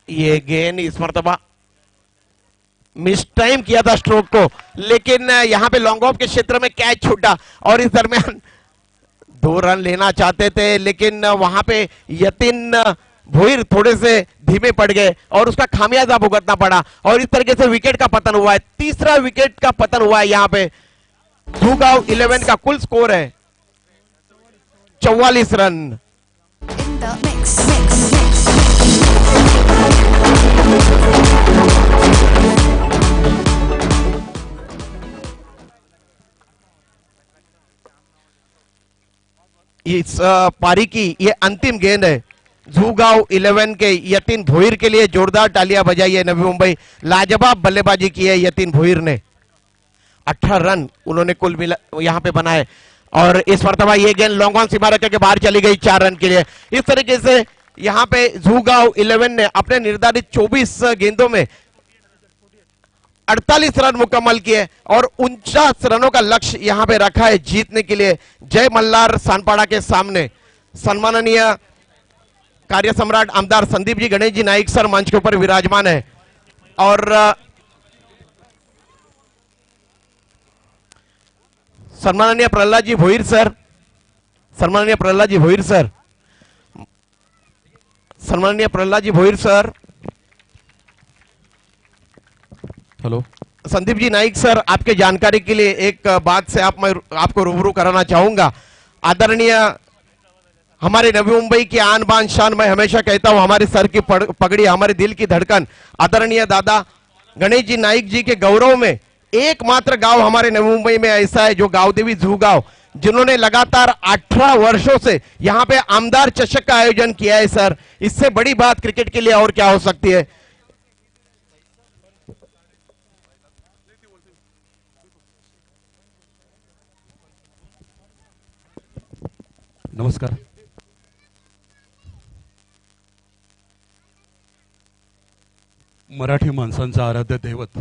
ये गेंद इस मर्तबा मिस टाइम किया था स्ट्रोक को, लेकिन यहां पे लॉन्ग ऑफ के क्षेत्र में कैच छूटा, और इस दरमियान 2 रन लेना चाहते थे, लेकिन वहां पे यतीन भुईर थोड़े से धीमे पड़ गए और उसका खामियाजा भुगतना पड़ा, और इस तरीके से विकेट का पतन हुआ है। तीसरा विकेट का पतन हुआ है यहां पे। जूगांव 11 का कुल स्कोर है 44 रन। In the mix. इस पारी की ये अंतिम गेंद है। जूगांव 11 के यतीन भुईर के लिए जोरदार तालियां बजाई है नवी मुंबई। लाजवाब बल्लेबाजी की है यतीन भुईर ने। 18 रन उन्होंने कुल मिला यहां पे बनाए, और इस मर्तबा ये गेंद लॉन्ग ऑन सीमा रेखा के बाहर चली गई 4 रन के लिए। इस तरीके से यहां पे जूगांव 11 ने अपने निर्धारित 24 गेंदों में 48 रन मुकम्मल किए, और 49 रनों का लक्ष्य यहां पे रखा है जीतने के लिए जय मल्हार सानपाड़ा के सामने। सम्माननीय कार्य सम्राट आमदार संदीप जी गणेश जी नाइक सर मंच के ऊपर विराजमान है, और सम्माननीय प्रहलाद जी भोईर सर, सम्माननीय प्रहलाद जी भोईर सर, सम्माननीय Prahlad ji Bhoir sir, hello Sandeep ji Naik sir, आपके जानकारी के लिए एक बात से मैं आपको रूबरू कराना चाहूंगा। आदरणीय हमारे नवी मुंबई की आन बान शान, मैं हमेशा कहता हूं हमारे सर की पगड़ी हमारे दिल की धड़कन, आदरणीय दादा गणेश जी नाइक जी के गौरव में एकमात्र गांव हमारे नवी मुंबई में ऐसा है जो गांवदेवी जूगांव, जिन्होंने लगातार 18 वर्षों से यहां पे आमदार चषक का आयोजन किया है। सर, इससे बड़ी बात क्रिकेट के लिए और क्या हो सकती है। नमस्कार। मराठी माणसांचा आराध्य दैवत,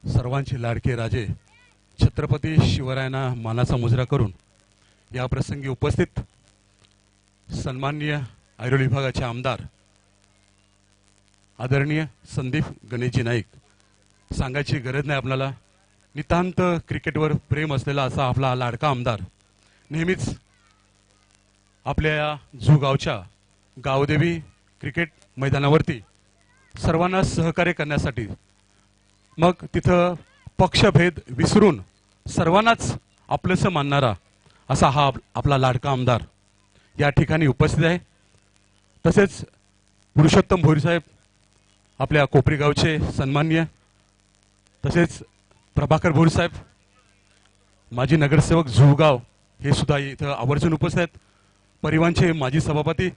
सर्वांचे लाडके राजे छत्रपती शिवरायांना मानाचा मुजरा करून या प्रसंगी उपस्थित सन्माननीय ऐरोली विभागाचे आमदार आदरणीय संदीप गणेशजी नाईक, सांगायची गरज नाही आपल्याला, नितांत क्रिकेटवर प्रेम असलेला असा आपला लाडका आमदार, नेहमीच आपल्या या जूगावच्या गावदेवी क्रिकेट मैदानावरती सर्वांना सहकार्य करण्यासाठी, मग तिथं पक्षभेद विसरून सर्वांनाच आपलंसं मानणारा असा हा आपला लाडका आमदार या ठिकाणी उपस्थित आहे। तसेच पुरुषोत्तम भोईर साहेब, आपल्या कोपरी गावचे सन्माननीय, तसेच प्रभाकर भोईर साहेब, माजी नगरसेवक जूगाव, हे सुद्धा इथं आवर्जून उपस्थित आहेत। परिवहनचे माजी सभापती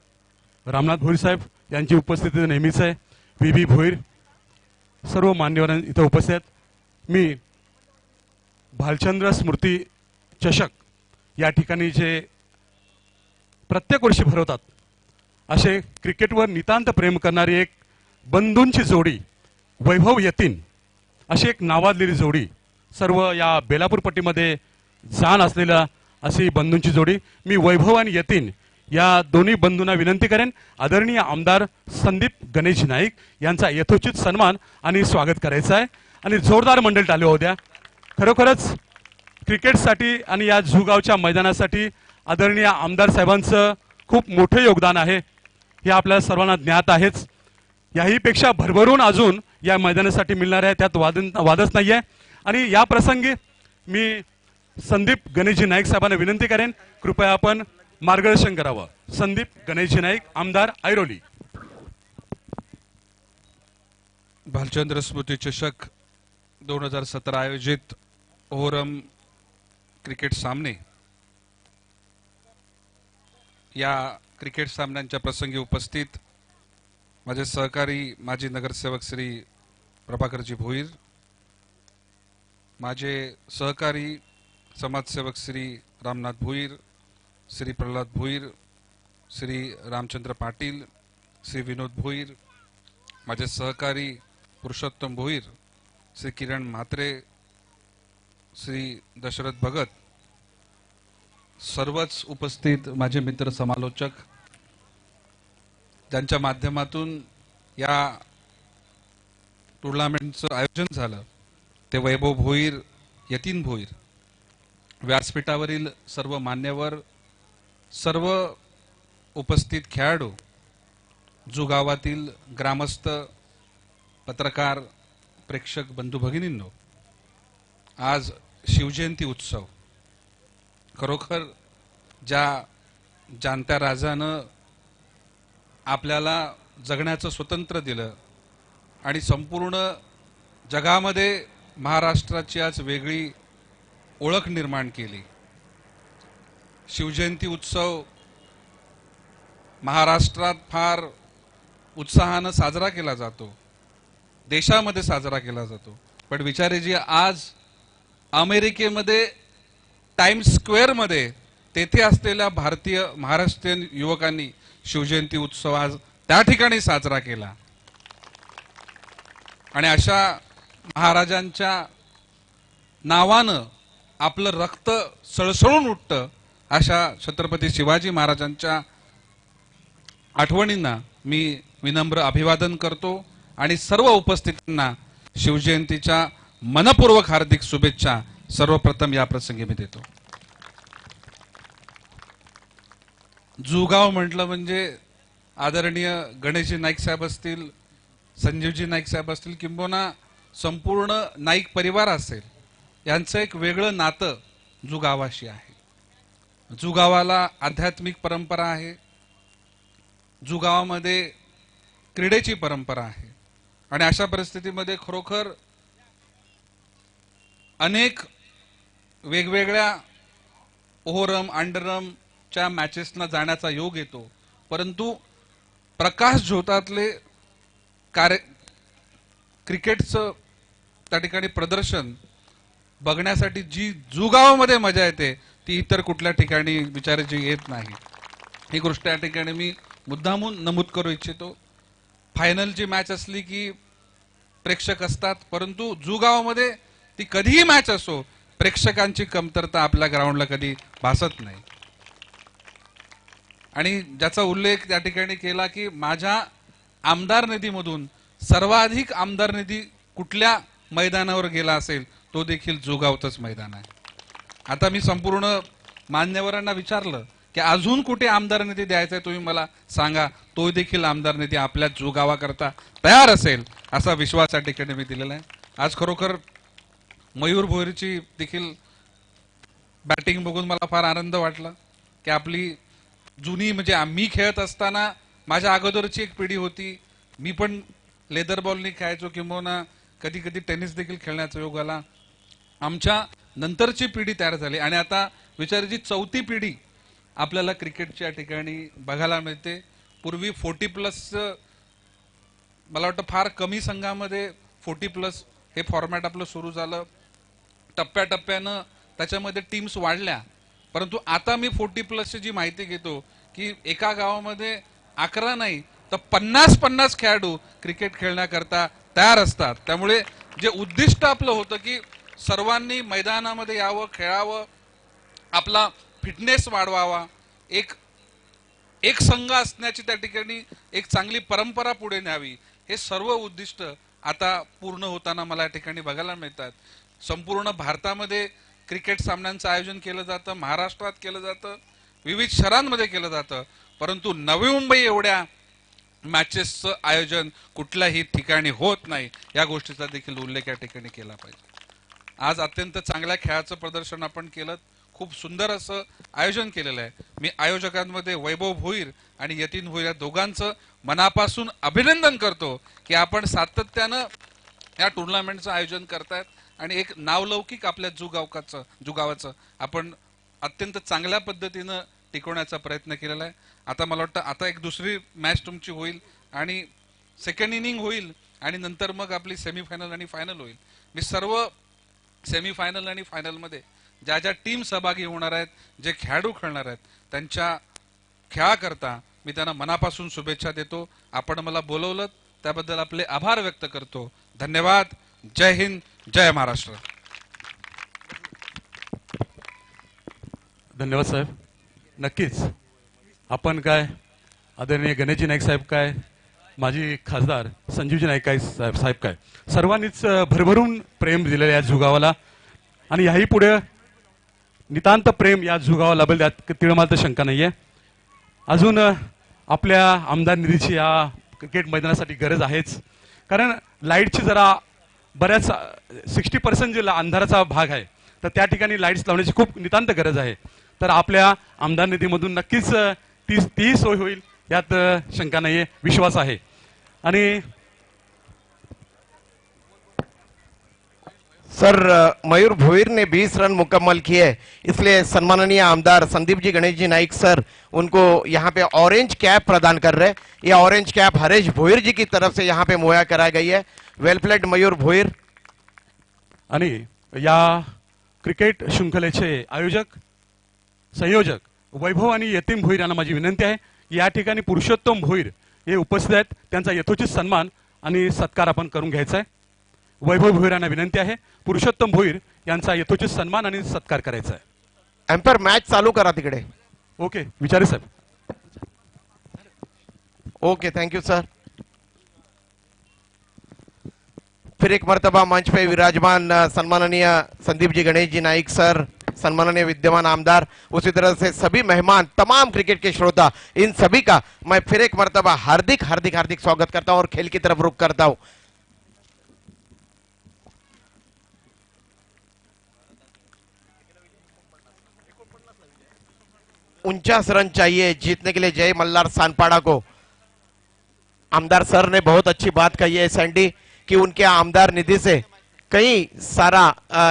रामनाथ भोईर साहेब यांची उपस्थिती नेहमीच आहे। व्ही भोईर, सर्व मान्यवर इथं उपस्थित आहेत। मी भालचंद्र स्मृती चषक या ठिकाणी जे प्रत्येक वर्षी भरवतात असे क्रिकेटवर नितांत प्रेम करणारी एक बंधूंची जोडी, वैभव यतीन अशी एक नावाजलेली जोडी, सर्व या बेलापूर पट्टीमध्ये जाण असलेल्या अशी बंधूंची जोडी, मी वैभव आणि यतीन या दोन्ही बंधूंना विनंती करेन, आदरणीय आमदार संदीप गणेश नाईक यांचा यथोचित सन्मान आणि स्वागत करायचं आहे, आणि जोरदार मंडळ टाळ्या होऊ द्या। खरोखरच क्रिकेटसाठी आणि या झुगावच्या मैदानासाठी आदरणीय आमदार साहेबांचं खूप मोठं योगदान आहे हे आपल्याला सर्वांना ज्ञात आहेच. याहीपेक्षा भरभरून अजून या मैदानासाठी मिळणार आहे, त्यात वादच नाही आहे. आणि या प्रसंगी मी संदीप गणेशजी नाईक साहेबांना विनंती करेन, कृपया आपण मार्गदर्शन करावं. संदीप गणेशजी नाईक, आमदार ऐरोली. भालचंद्र स्मृती चषक 2017 आयोजित ओहरम क्रिकेट सामने या क्रिकेट सामन्यांच्या प्रसंगी उपस्थित माझे सहकारी माजी नगरसेवक श्री प्रभाकरजी भोईर, माझे सहकारी समाजसेवक श्री रामनाथ भोईर, श्री प्रल्हाद भोईर, श्री रामचंद्र पाटील, श्री विनोद भोईर, माझे सहकारी पुरुषोत्तम भोईर, श्री किरण म्हात्रे, श्री दशरथ भगत, सर्वच उपस्थित माझे मित्र समालोचक ज्यांच्या माध्यमातून या टुर्नामेंटचं आयोजन झालं, ते वैभव भोईर, यतीन भोईर, व्यासपीठावरील सर्व मान्यवर, सर्व उपस्थित खेळाडू, जुगावातील ग्रामस्थ, पत्रकार, प्रेक्षक बंधू भगिनींनो, आज शिवजयंती उत्सव. खरोखर ज्या जाणत्या राजानं आपल्याला जगण्याचं स्वतंत्र दिलं आणि संपूर्ण जगामध्ये महाराष्ट्राची आज वेगळी ओळख निर्माण केली. शिवजयंती उत्सव महाराष्ट्रात फार उत्साहानं साजरा केला जातो, देशामध्ये साजरा केला जातो. पण विचारेजी, आज अमेरिकेमध्ये टाइम्स स्क्वेअरमध्ये तेथे असलेल्या भारतीय महाराष्ट्रीयन युवकांनी शिवजयंती उत्सव आज त्या ठिकाणी साजरा केला. आणि अशा महाराजांच्या नावानं आपलं रक्त सळसळून उठतं, अशा छत्रपती शिवाजी महाराजांच्या आठवणींना मी विनम्र अभिवादन करतो आणि सर्व उपस्थितांना शिवजयंतीच्या मनपूर्वक हार्दिक शुभेच्छा सर्वप्रथम या प्रसंगी मी देतो. जुगाव म्हटलं म्हणजे आदरणीय गणेशजी नाईक साहेब असतील, संजीवजी नाईक साहेब असतील, किंबहुना संपूर्ण नाईक परिवार असेल, यांचं एक वेगळं नातं जुगावाशी आहे. जुगावाला आध्यात्मिक परंपरा आहे, जुगावामध्ये क्रीडेची परंपरा आहे. आणि अशा परिस्थितीमध्ये खरोखर अनेक वेगवेगळ्या ओहरम अंडरमच्या मॅचेसना जाण्याचा योग येतो, परंतु प्रकाश झोतातले क्रिकेटचं त्या ठिकाणी प्रदर्शन बघण्यासाठी जी जुगावामध्ये मजा येते ती इतर कुठल्या ठिकाणी विचारायची येत नाही. ही गोष्ट या ठिकाणी मी मुद्दामून नमूद करू इच्छितो. फायनलची मॅच असली की प्रेक्षक असतात, परंतु जुगावामध्ये ती कधीही मॅच असो, प्रेक्षकांची कमतरता आपल्या ग्राउंडला कधी भासत नाही. आणि ज्याचा उल्लेख त्या ठिकाणी केला की माझ्या आमदार निधीमधून सर्वाधिक आमदार निधी कुठल्या मैदानावर गेला असेल तो देखील जुगावचंच मैदान आहे. आता मी संपूर्ण मान्यवरांना विचारलं की अजून कुठे आमदार निधी द्यायचा आहे, तुम्ही मला सांगा, तो देखील आमदार निधी आपल्या जुगावाकरता तयार असेल असा विश्वास या ठिकाणी मी दिलेला आहे. आज खरोखर मयूर भोईरची देखील बॅटिंग बघून मला फार आनंद वाटला की आपली जुनी, म्हणजे आम्ही खेळत असताना माझ्या अगोदरची एक पिढी होती, मी पण लेदर बॉलनी खेळायचो, किंबहुना कधी कधी टेनिस देखील खेळण्याचा योग आला. आमच्या नंतरची पिढी तयार झाली आणि आता विचाराची चौथी पिढी आपल्याला क्रिकेटच्या ठिकाणी बघायला मिळते. पूर्वी 40+ मला वाटतं फार कमी संघामध्ये 40+ हे फॉर्मॅट आपलं सुरू झालं. टप्प्याटप्प्यानं त्याच्यामध्ये टीम्स वाढल्या, परंतु आता मी 40+ जी माहिती घेतो की एका गावामध्ये 11 नाही तर 50 खेळाडू क्रिकेट खेळण्याकरता तयार असतात. त्यामुळे जे उद्दिष्ट आपलं होतं की सर्वांनी मैदानामध्ये यावं, खेळावं, आपला फिटनेस वाढवावा, एक संघ असण्याची त्या ठिकाणी एक चांगली परंपरा पुढे न्यावी, हे सर्व उद्दिष्ट आता पूर्ण होताना मला या ठिकाणी बघायला मिळतात. संपूर्ण भारतामध्ये क्रिकेट सामन्यांचं आयोजन केलं जातं, महाराष्ट्रात केलं जातं, विविध शहरांमध्ये केलं जातं, परंतु नवी मुंबई एवढ्या मॅचेसचं आयोजन कुठल्याही ठिकाणी होत नाही, या गोष्टीचा देखील उल्लेख या ठिकाणी केला पाहिजे. आज अत्यंत चांगल्या खेळाचं प्रदर्शन आपण केलं, खूप सुंदर असं आयोजन केलेलं आहे. मी आयोजकांमध्ये वैभव भोईर आणि यतीन भोईर या दोघांचं मनापासून अभिनंदन करतो की आपण सातत्यानं या टुर्नामेंटचं आयोजन करतायत आणि एक नावलौकिक आपल्या जुगावाचं आपण अत्यंत चांगल्या पद्धतीनं टिकवण्याचा प्रयत्न केलेला आहे. आता मला वाटतं आता एक दुसरी मॅच तुमची होईल आणि सेकंड इनिंग होईल आणि नंतर मग आपली सेमीफायनल आणि फायनल होईल. मी सर्व सेमीफायनल आणि फायनलमध्ये ज्या ज्या टीम सहभागी होणार आहेत, जे खेळाडू खेळणार आहेत, त्यांच्या खेळाकरता मी त्यांना मनापासून शुभेच्छा देतो. आपण मला बोलवलं त्याबद्दल आपले आभार व्यक्त करतो. धन्यवाद. जय हिंद, जय महाराष्ट्र. धन्यवाद साहेब. नक्कीच आपण काय आदरणीय गणेशजी नाईक साहेब काय, माजी खासदार संजीवजी नाईक काय साहेब काय, सर्वांनीच भरभरून प्रेम दिलेलं या जुगावाला आणि याही पुढे नितांत प्रेम या जुगावा लाभेल यात तिळमात्र शंका नाहीये. अजून आपल्या आमदार निधीची या क्रिकेट मैदानासाठी गरज आहेच, कारण लाईटची जरा बऱ्याच 60% जे अंधाराचा भाग आहे तर त्या ठिकाणी लाईट्स लावण्याची खूप नितांत गरज आहे. तर आपल्या आमदार निधीमधून नक्कीच ती सोय होईल यात शंका नाहीये, विश्वास आहे. आणि सर मयूर भोईर ने 20 रन मुकम्मल किए, इसलिए सम्माननीय आमदार संदीप जी गणेश जी नाइक सर उनको यहाँ पे ऑरेंज कैप प्रदान कर रहे हैं. ये ऑरेंज कैप हरेश भोईर जी की तरफ से यहाँ पे मुहैया कराई गई है. वेल प्लेड मयूर भोईर. आणि या क्रिकेट शृंखलेचे आयोजक संयोजक वैभव आणि यतीन भोईर यांना माझी विनंती आहे की या ठिकाणी पुरुषोत्तम भोईर हे उपस्थित आहेत, त्यांचा यथोचित सन्मान आणि सत्कार आपण करून घ्यायचा आहे. वैभव भोईर यांना विनंती आहे पुरुषोत्तम भोईर यांचा यथोचित सन्मान आणि सत्कार करायचा आहे. एम्पायर मॅच चालू करा तिकडे. ओके विचारे साहेब. Okay thank you sir. फिर एक मर्तबा मंच पे विराजमान सम्माननीय संदीप जी गणेश जी नाइक सर, सम्माननीय विद्यमान आमदार, उसी तरह से सभी मेहमान, तमाम क्रिकेट के श्रोता, इन सभी का मैं फिर एक मर्तबा हार्दिक हार्दिक हार्दिक स्वागत करता हूं और खेल की तरफ रुख करता हूं. 49 रन चाहिए जीतने के लिए जय मल्हार सानपाड़ा को. आमदार सर ने बहुत अच्छी बात कही है सैंडी कि उनके आमदार निधि से कई सारा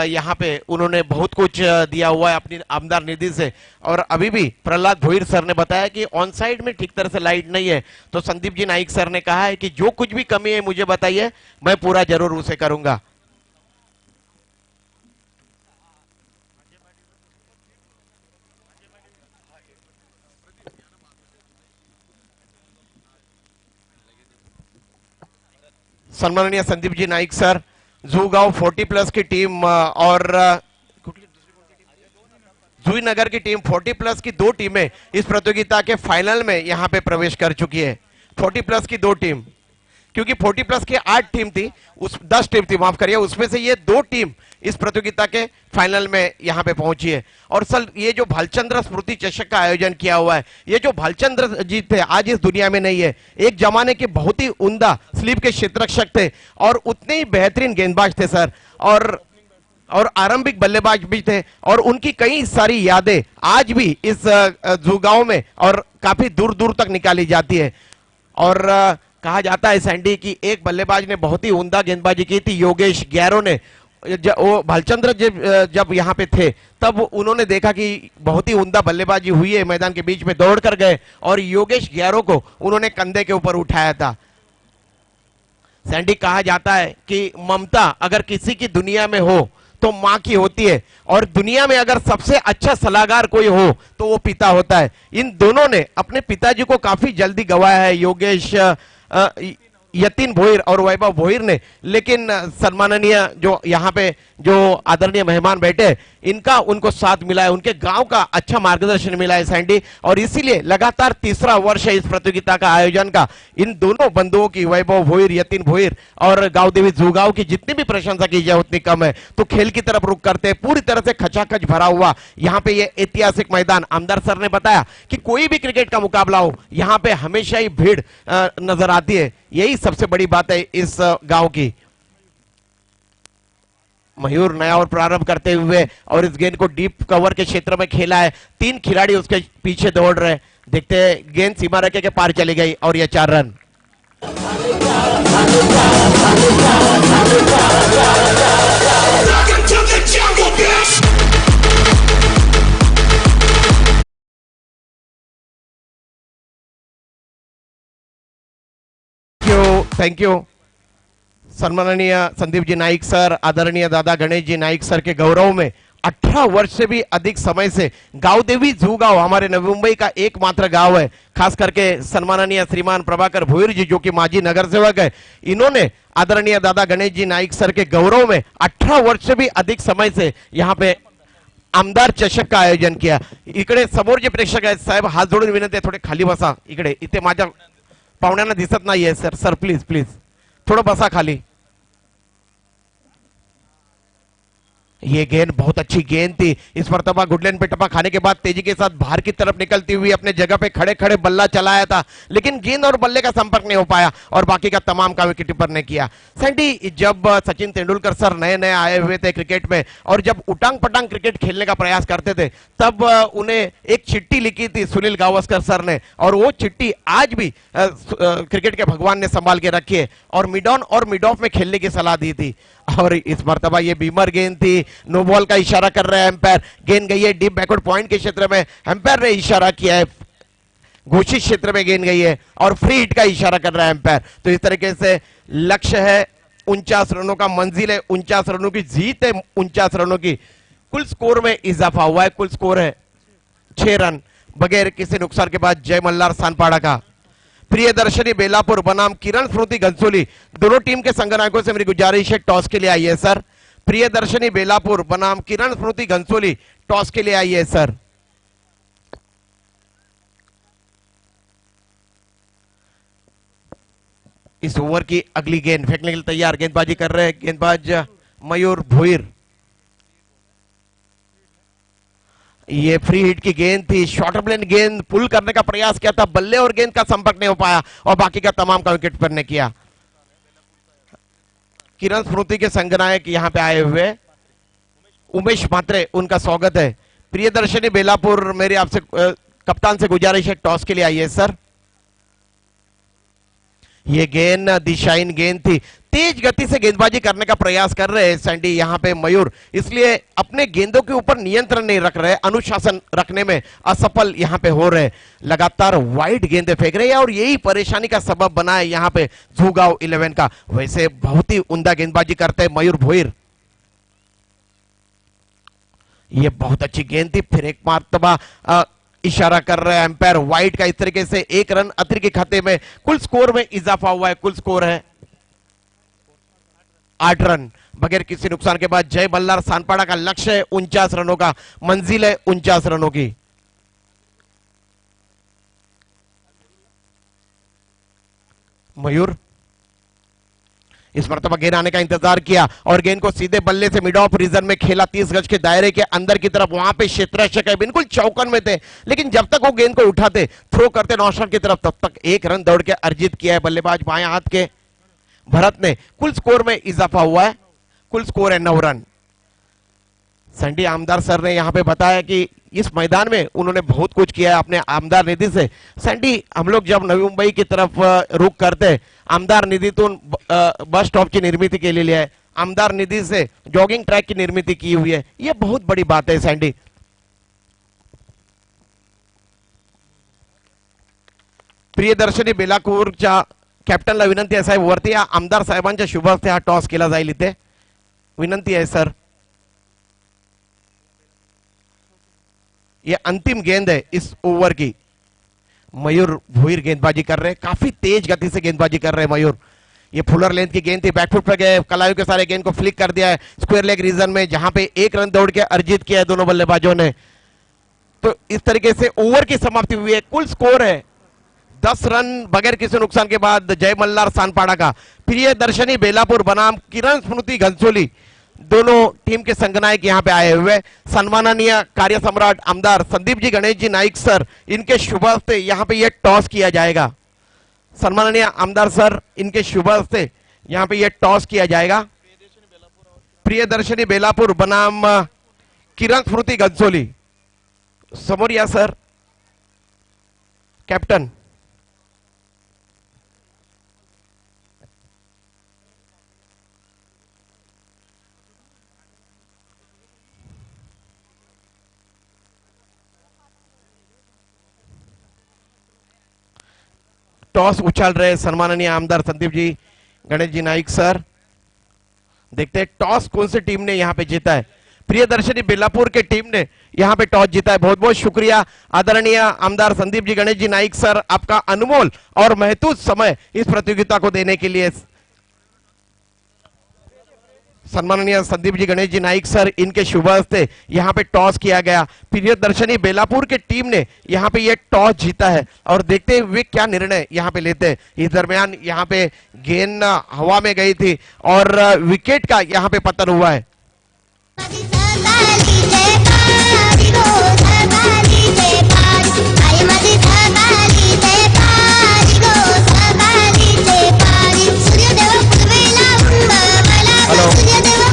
यहाँ पे उन्होंने बहुत कुछ दिया हुआ है अपनी आमदार निधि से. और अभी भी प्रहलाद भोईर सर ने बताया कि ऑन साइड में ठीक तरह से लाइट नहीं है, तो संदीप जी नाइक सर ने कहा है कि जो कुछ भी कमी है मुझे बताइए, मैं पूरा जरूर उसे करूंगा. सम्माननीय संदीप जी नाइक सर, जूगांव 40+ की टीम और जुईनगर की टीम 40+ की 2 टीमें इस प्रतियोगिता के फाइनल में यहां पे प्रवेश कर चुकी है. 40+ की 2 टीम, क्योंकि 40+ की 8 टीम थी, 10 टीम थी माफ करिए, उसमें से ये 2 टीम इस प्रतियोगिता के फाइनल में यहां पे पहुंची है. और सर ये जो भालचंद्र स्मृति चषक का आयोजन किया हुआ है, ये जो भालचंद्र जी थे आज इस दुनिया में नहीं है, एक जमाने के बहुत ही उम्दा स्लीप के क्षेत्ररक्षक थे और उतने ही बेहतरीन गेंदबाज थे सर, और आरंभिक बल्लेबाज भी थे. और उनकी कई सारी यादें आज भी इस जूगांव में और काफी दूर दूर तक निकाली जाती है. और कहा जाता है सैंडी की एक बल्लेबाज ने बहुत ही उम्दा गेंदबाजी की थी, योगेश गैरो ने. वो भालचंद्र जब यहाँ पे थे तब उन्होंने देखा कि बहुत ही उम्दा बल्लेबाजी हुई है, मैदान के बीच में दौड़ कर गए और योगेश गैरो को उन्होंने कंधे के ऊपर उठाया था. सैंडी कहा जाता है कि ममता अगर किसी की दुनिया में हो तो मां की होती है, और दुनिया में अगर सबसे अच्छा सलाहकार कोई हो तो वो पिता होता है. इन दोनों ने अपने पिताजी को काफी जल्दी गवाया है. योगेश यतीन भोईर और वैभव भोईर ने, लेकिन सम्माननीय जो यहाँ पे जो आदरणीय मेहमान बैठे इनका उनको साथ मिला है, उनके गांव का अच्छा मार्गदर्शन मिला है सैंडी, और इसीलिए लगातार तीसरा वर्ष है इस प्रतियोगिता का आयोजन का। इन दोनों बंधुओं की, वैभव भोईर, यतीन भोईर और गांव देवी जुगांव की जितनी भी प्रशंसा की जाए उतनी कम है। तो खेल की तरफ रुख करते पूरी तरह से खचाखच भरा हुआ यहाँ पे ये ऐतिहासिक मैदान। आमदार सर ने बताया कि कोई भी क्रिकेट का मुकाबला हो यहाँ पे हमेशा ही भीड़ नजर आती है, यही सबसे बड़ी बात है इस गांव की। मयूर नया ओवर प्रारंभ करते हुए और इस गेंद को डीप कवर के क्षेत्र में खेला है, 3 खिलाड़ी उसके पीछे दौड़ रहे, देखते हैं गेंद सीमा रेखे के पार चली गई और यह 4 रन। थैंक यू सम्माननीय संदीप जी नाइक सर, आदरणीय दादा गणेश जी नाइक सर के गौरव में 18 वर्ष से भी अधिक समय से गांव देवी जुगांव हमारे नवी मुंबई का एकमात्र गांव है। खास करके सम्माननीय श्रीमान प्रभाकर भोईर जी जो कि माजी नगर सेवक है, इन्होंने आदरणीय दादा गणेश जी नाइक सर के गौरव में 18 वर्ष से भी अधिक समय से यहाँ पे आमदार चषक का आयोजन किया। इकडे समोर जे प्रेक्षक आहेत साहेब, हात जोडून विनंती आहे, थोडे खाली बसा, इकडे इथे माझ्या पाहुण्यांना दिसत नाहीये सर, सर प्लीज प्लीज थोड़ा बसा खाली। ये गेंद बहुत अच्छी गेंद थी, इस मर्तबा गुडलैंड पे टप्पा खाने के बाद तेजी के साथ बाहर की तरफ निकलती हुई अपने जगह पे खड़े खड़े बल्ला चलाया था, लेकिन गेंद और बल्ले का संपर्क नहीं हो पाया और बाकी का तमाम का विकेट कीपर ने किया। सैंडी, जब सचिन तेंदुलकर सर नए नए आए हुए थे क्रिकेट में और जब उटांग पटांग क्रिकेट खेलने का प्रयास करते थे, तब उन्हें एक चिट्ठी लिखी थी सुनील गावस्कर सर ने, और वो चिट्ठी आज भी क्रिकेट के भगवान ने संभाल के रखी है और मिड ऑन और मिड ऑफ में खेलने की सलाह दी थी। और इस मर्तबा ये बीमर गेंद थी, नो बॉल का इशारा कर रहे हैं एम्पायर, गेंद गई है डीप बैकवर्ड पॉइंट के क्षेत्र में, एम्पायर ने इशारा किया है, घोषित क्षेत्र में गेंद गई है और फ्री हिट का इशारा कर रहा है एम्पायर। तो इस तरीके से लक्ष्य है 49 रनों का, मंजिल है 49 रनों की, जीत है 49 रनों की। कुल स्कोर में इजाफा हुआ है, कुल स्कोर है 6 रन बगैर किसी नुकसान के बाद जय मल्हार सानपाड़ा का। प्रियदर्शनी बेलापुर बनाम किरण स्मृति घनसोली, दोनों टीम के संघनायकों से मेरी गुजारिश है टॉस के लिए आइए सर। प्रियदर्शनी बेलापुर बनाम किरण स्मृति घनसोली, टॉस के लिए आइए सर। इस ओवर की अगली गेंद फेंकने के लिए तैयार, गेंदबाजी कर रहे हैं गेंदबाज मयूर भोईर। ये फ्री हिट की गेंद थी, शॉर्टर ब्लेंड गेंद पुल करने का प्रयास किया था, बल्ले और गेंद का संपर्क नहीं हो पाया और बाकी का तमाम का विकेट पर ने किया। किरण स्मृति के संघनायक यहां पे आए हुए उमेश मात्रे, उनका स्वागत है। प्रियदर्शनी बेलापुर, मेरी आपसे कप्तान से गुजारिश है टॉस के लिए आइए सर। ये गेंद दिशाहीन गेंद थी, तेज गति से गेंदबाजी करने का प्रयास कर रहे हैं सैंडी यहाँ पे मयूर, इसलिए अपने गेंदों के ऊपर नियंत्रण नहीं रख रहे, अनुशासन रखने में असफल यहाँ पे हो रहे, लगातार वाइड गेंदें फेंक रहे हैं और यही परेशानी का सबब बना है यहाँ पे जुगांव 11 का। वैसे बहुत ही उम्दा गेंदबाजी करते हैं मयूर भोईर। ये बहुत अच्छी गेंद थी, फिर एक मर्तबा इशारा कर रहे हैं एम्पायर वाइड का। इस तरीके से 1 रन अतिरिक्त के खाते में, कुल स्कोर में इजाफा हुआ है, कुल स्कोर है 8 रन बगैर किसी नुकसान के बाद जय मल्हार सानपाड़ा का लक्ष्य है 49 रनों का, मंजिल है 49 रनों की। मयूर इस मर्तबा गेंद आने का इंतजार किया और गेंद को सीधे बल्ले से मिड ऑफ रीजन में खेला, 30 गज के दायरे के अंदर की तरफ, वहां पे क्षेत्ररक्षक है, बिल्कुल चौकन में थे, लेकिन जब तक वो गेंद को उठाते थ्रो करते नौशर की तरफ, तब तक 1 रन दौड़ के अर्जित किया है बल्लेबाज बाएं हाथ के भरत ने। कुल स्कोर में इजाफा हुआ है, कुल स्कोर है 9 रन। संडी आमदार सर ने यहां पे बताया कि इस मैदान में उन्होंने बहुत कुछ किया है अपने आमदार निधि से। संडी, हम लोग जब नवी मुंबई की तरफ रुख करते, आमदार निधीतून बस स्टॉपची निर्मिती केलेली आहे, आमदार निधी से जॉगिंग ट्रैक की निर्मिती की हुई है, यह बहुत बड़ी बात है सैंडी। प्रियदर्शनी बेलापूरच्या कॅप्टनला विनंती आहे साहेब, वरती या आमदार साहेबांच्या शुभ हस्ते हा टॉस केला जाईल, इथे विनंती आहे सर। ये अंतिम गेंद है इस ओवर की। मयूर भोईर गेंदबाजी कर रहे हैं, काफी तेज गति से गेंदबाजी कर रहे हैं मयूर। ये फुलर लेंथ की गेंद थी, बैकफुट पर गए, कलायु के सारे गेंद को फ्लिक कर दिया है स्क्वायर लेग रीजन में, जहां पे 1 रन दौड़ के अर्जित किया है दोनों बल्लेबाजों ने। तो इस तरीके से ओवर की समाप्ति हुई है। कुल स्कोर है 10 रन बगैर किसी नुकसान के बाद जय मल्हार सानपाड़ा का। प्रियदर्शनी बेलापुर बनाम किरण स्मृति घनसोली, दोनों टीम के संगनायक यहां पे आए हुए। सम्माननीय कार्य सम्राट आमदार संदीप जी गणेश जी नाइक सर, इनके शुभ हस्ते यहां पे ये टॉस किया जाएगा। सम्माननीय आमदार सर, इनके शुभ हस्ते यहां पे ये टॉस किया जाएगा। प्रियदर्शनी बेलापुर बनाम किरण स्मृति घनसोली, समोर या सर कैप्टन। टॉस उछाल रहे सम्माननीय आमदार संदीप जी गणेश जी नाइक सर। देखते हैं टॉस कौन सी टीम ने यहां पे जीता है। प्रियदर्शनी बेलापुर के टीम ने यहां पे टॉस जीता है। बहुत बहुत शुक्रिया आदरणीय आमदार संदीप जी गणेश जी नाइक सर, आपका अनमोल और महत्वपूर्ण समय इस प्रतियोगिता को देने के लिए। सम्माननीय संदीप जी गणेश जी नाइक सर, इनके शुभ हस्ते यहां पे टॉस किया गया। प्रियदर्शनी बेलापुर के टीम ने यहां पे ये टॉस जीता है और देखते हैं वे क्या निर्णय यहां पे लेते हैं। इस दरमियान यहां पे गेंद हवा में गई थी और विकेट का यहां पे पतन हुआ है।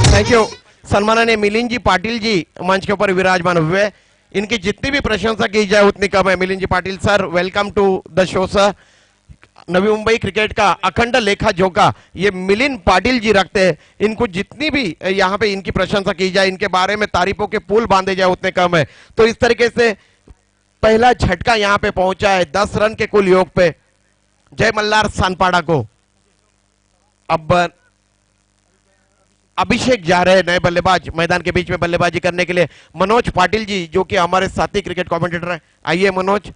Thank you. सम्माननीय मिलिंद जी पाटिल जी मंच के ऊपर विराजमान हुए। इनकी जितनी भी प्रशंसा की जाए उतनी कम है। Milind ji Patil sir, welcome to the show sir. Navi Mumbai cricket का अखंड लेखा जोखा ये मिलिंद पाटिल जी रखते हैं। इनको जितनी भी यहाँ पे इनकी प्रशंसा की जाए, इनके बारे में तारीफों के पुल बांधे जाए उतने कम है। तो इस तरीके से पहला झटका यहाँ पे पहुंचा है 10 रन के कुल योग पे जय मल्हार सानपाड़ा को। अब अभिषेक जा रहे हैं नए बल्लेबाज मैदान के बीच में बल्लेबाजी करने के लिए। मनोज पाटिल जी जो कि हमारे साथी क्रिकेट कमेंटेटर हैं, आइए मनोज।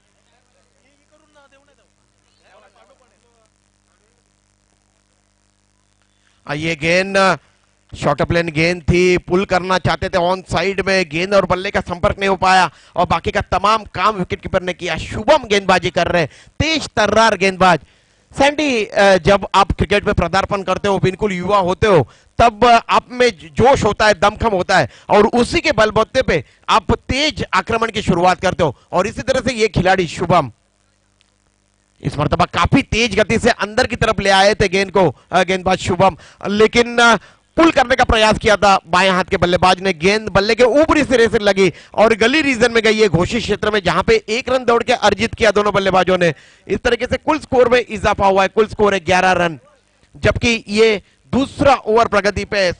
ये गेंद शॉर्ट प्लेन गेंद थी, पुल करना चाहते थे ऑन साइड में, गेंद और बल्ले का संपर्क नहीं हो पाया और बाकी का तमाम काम विकेट कीपर ने किया। शुभम गेंदबाजी कर रहे हैं, तेज तर्रार गेंदबाज। सैंडी, जब आप क्रिकेट में पदार्पण करते हो, बिल्कुल युवा होते हो, तब आप में जोश होता है, दमखम होता है और उसी के बलबूते पे आप तेज आक्रमण की शुरुआत करते हो। और इसी तरह से ये खिलाड़ी शुभम इस मर्तबा काफी तेज गति से अंदर की तरफ ले आए थे गेंद को, गेंदबाज शुभम, लेकिन पुल करने का प्रयास किया था बाएं हाथ के बल्लेबाज ने। गेंद बल्ले के ऊपरी सिरे से लगी और गली रीजन में गई है, घोषित क्षेत्र में, जहां पे 1 रन दौड़ के अर्जित किया दोनों बल्लेबाजों ने। इस तरीके से कुल स्कोर में इजाफा हुआ है। कुल स्कोर है 11 रन, जबकि ये दूसरा ओवर प्रगति पे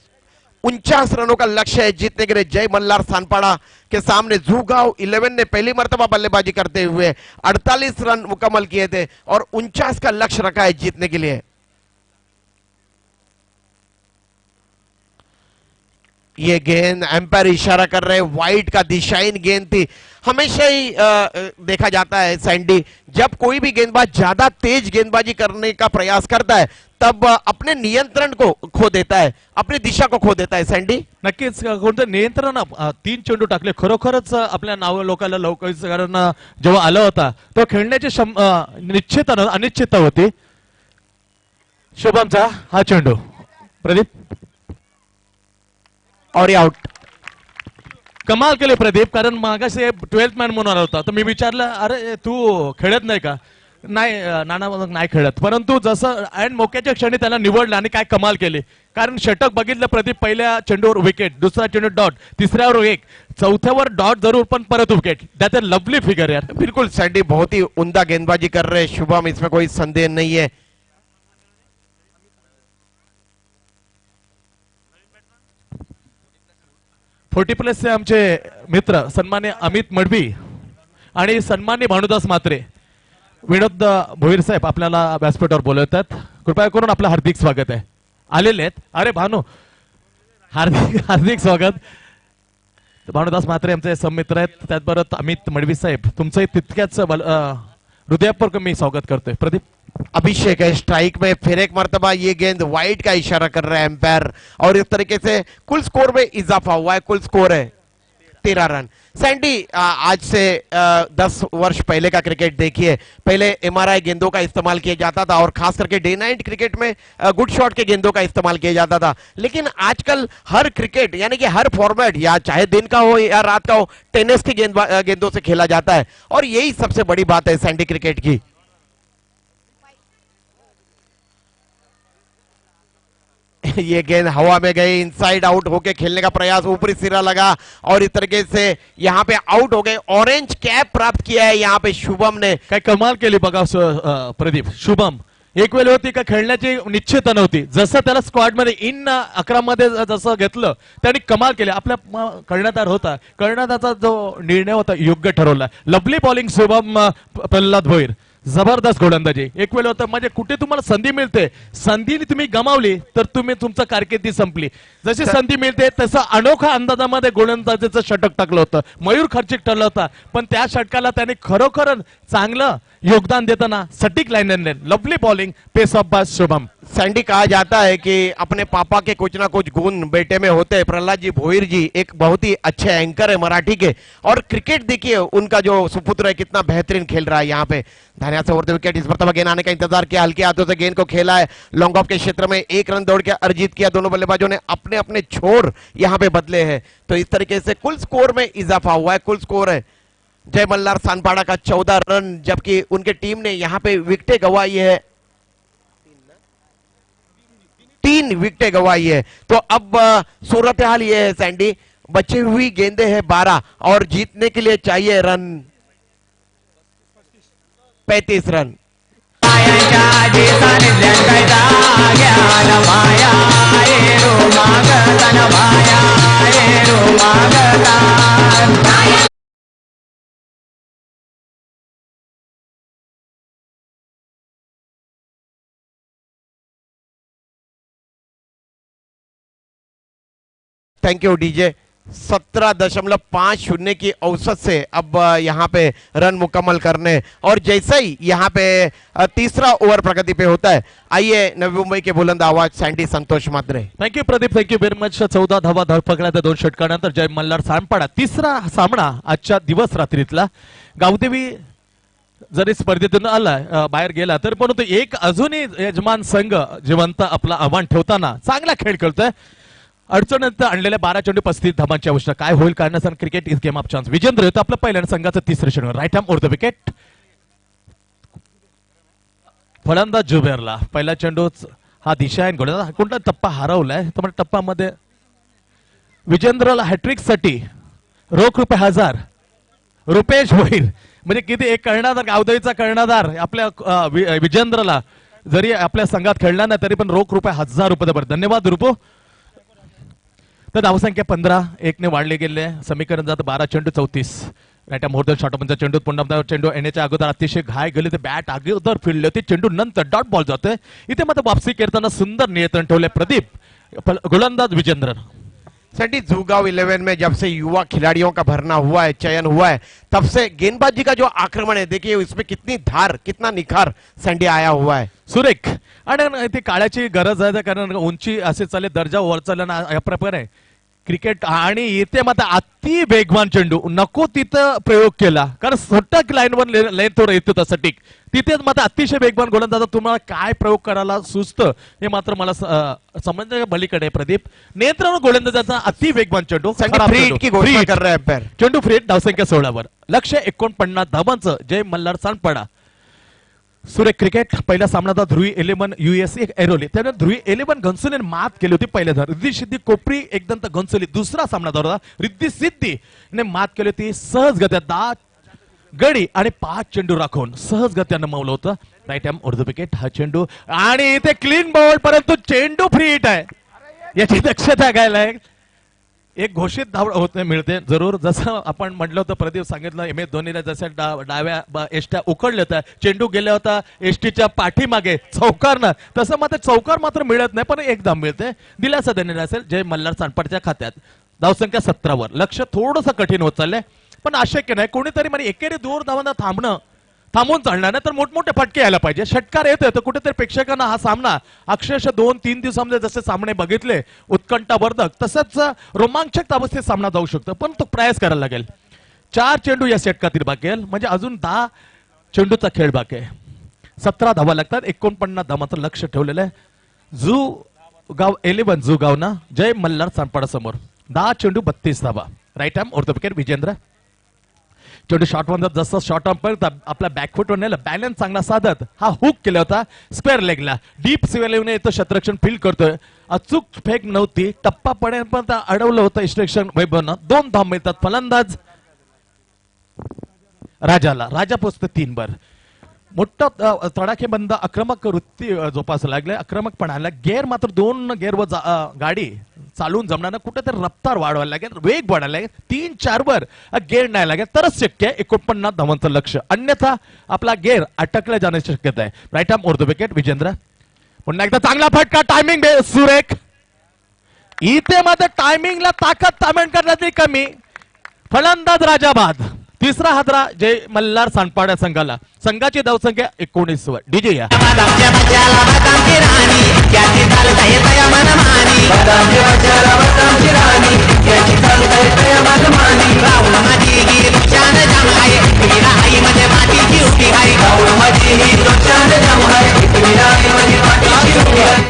49 रनों का लक्ष्य है जीतने के लिए जय मल्हार सानपाड़ा के सामने। जूगांव 11 ने पहली मर्तबा बल्लेबाजी करते हुए 48 रन मुकम्मल किए थे और 49 का लक्ष्य रखा है जीतने के लिए। ये गेंद एम्पायर इशारा कर रहे हैं, वाइड का दिशाहीन गेंद थी। हमेशा ही देखा जाता है सैंडी, जब कोई भी गेंदबाज ज्यादा तेज गेंदबाजी करने का प्रयास करता है तब अपने नियंत्रण को खो देता है, अपनी दिशा को खो देता है। सैंडी, नक्कीच कोणतं नियंत्रण 3 चेंडू टाकले, खरोखरच आपल्या नाव लोकांना लवकर, कारण जेव्हा आला होता तो खेळण्याची निश्चित अनिश्चितता होती। शुभमचा हा चेंडू, प्रदीप और आउट। कमाल केले प्रदीप, कारण मागाशी 12th मॅन म्हणून आला होता, तर मी विचारलं अरे तू खेळत नाही का? नाही नाना नाही खेळत, परंतु जसं ऐन मोक्याच्या क्षणी त्याला निवडलं आणि काय कमाल केली, कारण षटक बघितलं प्रदीप, पहिल्या चेंडूवर विकेट, दुसरा चेंडू डॉट, तिसऱ्यावर 1, चौथ्यावर डॉट जरूर पण परत wicket. That is lovely figure यार। बिल्कुल सैंडी, बहुत ही उम्दा गेंदबाजी कर रहे हैं शुभम, इसमें कोई संदेह नहीं है। फोर्टी प्लस चे आमचे मित्र सन्मान्य अमित मडवी आणि सन्मान्य भानुदास म्हात्रे, विनोद भोईर साहेब आपल्याला व्यासपीठावर बोलवतात, कृपया करून आपलं हार्दिक स्वागत आहे। आलेले आहेत, अरे भानु, हार्दिक हार्दिक स्वागत। भानुदास म्हात्रे आमचे सहमित्र आहेत, त्याचबरोबर अमित मडवी साहेब, तुमचंही तितक्याच हृदयपूर्वक मी स्वागत करतोय. प्रदीप अभिषेक है स्ट्राइक में, फिर एक मर्तबा ये गेंद वाइड का इशारा कर रहा है एम्पायर और इस तरीके से कुल स्कोर में इजाफा हुआ है. कुल स्कोर है 13 रन. सैंडी, आज से 10 वर्ष पहले का क्रिकेट देखिए. पहले एमआरआई गेंदों का इस्तेमाल किया जाता था और खास करके डे नाइट क्रिकेट में गुड शॉट के गेंदों का इस्तेमाल किया जाता था. लेकिन आजकल हर क्रिकेट यानी कि हर फॉर्मेट, या चाहे दिन का हो या रात का हो, टेनिस की गेंदों से खेला जाता है और यही सबसे बड़ी बात है सैंडी क्रिकेट की. ये गेंद हवा में गई, इनसाइड आउट होके खेलने का प्रयास, ऊपरी सिरा लगा और इस तरीके से यहां पे आउट हो गए. ऑरेंज कैप प्राप्त किया है यहां पे शुभम ने. काय कमाल केली बघा प्रदीप. शुभम एक वेळ होती का खेळण्याची निश्चितता नव्हती, जसं त्याला स्क्वॉड मध्ये इन 11 मध्ये जसं घेतलं त्यांनी कमाल केली. आपल्या कर्णधार होता, कर्णधाराचा जो निर्णय होता योग्य ठरवला. लवली बॉलिंग शुभम प्रल्हाद भोईर, जबरदस्त गोलंदाजी. एक वेळ होतं म्हणजे कुठे तुम्हाला संधी मिळते, संधीने तुम्ही गमावली तर तुम्ही तुमचं कारकिर्दी संपली. जशी संधी मिळते तसं अनोखा अंदाजामध्ये गोलंदाजीचं षटक टाकलं होतं. मयूर खर्चिक ठरलं होता, पण त्या षटकाला त्याने खरोखर चांगलं योगदान देताना सटीक line and lovely bowling, pace off by Shubham. Sandy, कहा जाता है कि अपने पापा के कुछ ना कुछ गुण बेटे में होते हैं. प्रहलाद जी भोईर जी एक बहुत ही अच्छे एंकर है मराठी के और क्रिकेट देखिए उनका जो सुपुत्र है कितना बेहतरीन खेल रहा है यहाँ पे. धान्या से उड़ते विकेट, इस मरतबा गेंद आने का इंतजार किया, हल्के हाथों से गेंद को खेला है, लॉन्ग ऑफ के क्षेत्र में 1 रन दौड़ के अर्जित किया. दोनों बल्लेबाजों ने अपने अपने छोर यहाँ पे बदले हैं. तो इस तरीके से कुल स्कोर में इजाफा हुआ है. कुल स्कोर है जय मल्हार सानपाड़ा का 14 रन, जबकि उनके टीम ने यहाँ पे विकेटें गंवाई है, 3 विकेटें गंवाई है. तो अब सूरत हाल ये है सैंडी, बची हुई गेंदें हैं 12 और जीतने के लिए चाहिए run 35 run. Thank you DJ. 17.50 की औसत से अब यहाँ पे रन मुकम्मल करने और जैसे ही यहाँ पे तीसरा ओवर प्रगति पे होता है, आइए नवी मुंबई के बुलंद आवाज Sandy Santosh Matre. Thank you Pradeep, thank you very much. 14 धावा धडपकड्या त्या 2 षटकानंतर जय मल्हार सानपाडा. तिसरा सामना आजच्या दिवस रात्रीतला. गावदेवी जरी स्पर्धेतून आला बाहेर गेला तर परंतु एक अजूनही यजमान संघ जिवंत आपला आव्हान ठेवताना चांगला खेळ खेळतोय. अडचणीत आणलेल्या 12 चेंडू 35 धावांची आवश्यकता. काय होईल काय नसेल, cricket is game of chance. Vijendra होतं आपलं पहिल्या संघाचं तिसरं षटक, right arm over the wicket. फलंदाज जुबेरला पहिला चेंडू हा दिशा आहे. गोलंदाज कोणता टप्पा हरवलाय, तर टप्पामध्ये विजेंद्रला हॅट्रिक साठी रोख ₹1000 रुपेश भोईर. म्हणजे किती एक कर्णधार, गावदेवीचा कर्णधार आपल्या विजेंद्रला जरी आपल्या संघात खेळला नाही तरी पण रोख ₹1000. धन्यवाद रुपो. तर धावसंख्या 15-1 ने वाढले गेले. समीकरण जातं 12 चेंडू 34. राईट मोठा शॉटमधचा चेंडू, पुन्हा चेंडू येण्याच्या अगोदर अतिशय घाय गेले. ते बॅट अगोदर फिरले होते, चेंडू नंतर डॉट बॉल जातोय. इथे मात्र वापसी करताना सुंदर नियंत्रण ठेवले प्रदीप. गोलंदाज विजेंद्र. सैंडी, जुगांव 11 में जब से युवा खिलाड़ियों का भरना हुआ है, चयन हुआ है, तब से गेंदबाजी का जो आक्रमण है देखिए उसमें कितनी धार, कितना निखार सैंडी आया हुआ है. सुरेख. आणि ती काळाची गरज आहे, कारण उंची असे चाले, दर्जा वर चालला या प्रकारे क्रिकेट. आणि इथे मात्र अति वेगवान चेंडू, नको तिथं प्रयोग केला, कारण सटक लाईनवर लेंथवर येतो तसं टिक. तिथेच मात्र अतिशय वेगवान गोलंदाज तुम्हाला काय प्रयोग करायला सुचतं हे मात्र मला समजण्याच्या पलीकडे. प्रदीप, नियंत्रण गोलंदाजाचा अति वेगवान चेंडू, फ्री हिट की घोषणा कर रहे हैं एम्पायर. चेंडू फ्री हिट, धावसंख्या 16 वर. लक्ष्य 49 धावांचं जय मल्हार सानपाडा. सुरेख क्रिकेट. पहिला सामना होता ध्रुवी 11 USA एरोली. त्याने ध्रुवी 11 घनसोली मात केली होती पहिल्या धार. रिद्धी सिद्धी कोपरी एकदंत घनसोली. दुसरा सामना होता रिद्धी सिद्धी ने मात केली होती सहजगत्या 10 गडी आणि 5 चेंडू राखून सहजगत्या नमवलं होतं. Right arm over the wicket हा चेंडू. आणि इथे क्लीन बॉल, परंतु चेंडू फ्री हिट आहे, याची दक्षता घ्यायला. एक घोषित धाव होते मिळते जरूर. जसं आपण म्हटलं होतं, प्रदीप सांगितलं, MS धोनीला जसं डाव्या एसट्या उकडल्या होत्या, चेंडू गेला होता एसटीच्या पाठीमागे चौकारनं, तसं मात्र चौकार मात्र मिळत नाही, पण एक धाव मिळते. दिलासा देण्यात असेल जय मल्हार सानपाडच्या खात्यात. धावसंख्या 17 वर. लक्ष थोडंसं कठीण होत चाललंय, पण अशक्य नाही. कोणीतरी म्हणजे एकेरी 2 धावांना थांबणं थांबून चालणार नाही तर मोठमोठे फटके यायला पाहिजे. षटकार येतोय तर कुठेतरी प्रेक्षकांना हा सामना अक्षरशः 2-3 दिवसामध्ये जसे सामने बघितले उत्कंठावर्धक तसंच रोमांचक अवस्थेत सामना जाऊ शकतो, पण तो प्रयास करायला लागेल. 4 चेंडू या षटकातील बाकी आहे, म्हणजे अजून 10 चेंडूचा खेळ बाकी आहे. 17 धावा लागतात, 49 धावांचं लक्ष ठेवलेलं आहे. जुगाव 11 जुगावना जय मल्हार चांदपाडा समोर 10 चेंडू 32 धावा. Right arm over the wicket Vijendra. चेंडू शॉर्ट वन जसं शॉर्ट ऑन पर्यंत आपला बॅकफुटवर नेलं, बॅलन्स चांगला साधत हा हुक केला होता स्क्वेअर लेगला. डीप सिव्हर येऊन येतो, क्षेत्ररक्षण फील्ड करतोय. अचूक फेक नव्हती, टप्पा पडेपर्यंत अडवलं होतं इष्टरक्षण वैभवनं. 2 धाव मिळतात. फलंदाज राजा पोचतो 3 वर. मोठा तडाखेबंद आक्रमक वृत्ती जोपासू लागले, आक्रमकपणाला. गेअर मात्र 2 गेअरवर गाडी चालून जमणार, कुठेतरी रफ्तार वाढवायला लागेल, वेग वाढायला लागेल. 3-4 वर गेअर नाही लागेल तरच शक्य आहे 49 धावांचं लक्ष, अन्यथा आपला गेअर अटकल्या जाण्याची शक्यता आहे. Right arm over the wicket Vijendra. पुन्हा एकदा चांगला फटका, टायमिंग सुरेख. इथे मात्र टायमिंगला ताकद तामिळकरची कमी. फलंदाज राजा बाद. तिसरा हादरा जय मल्हार सांडपाडा संघाला. संघाची धावसंख्या 19 वर. डीजे या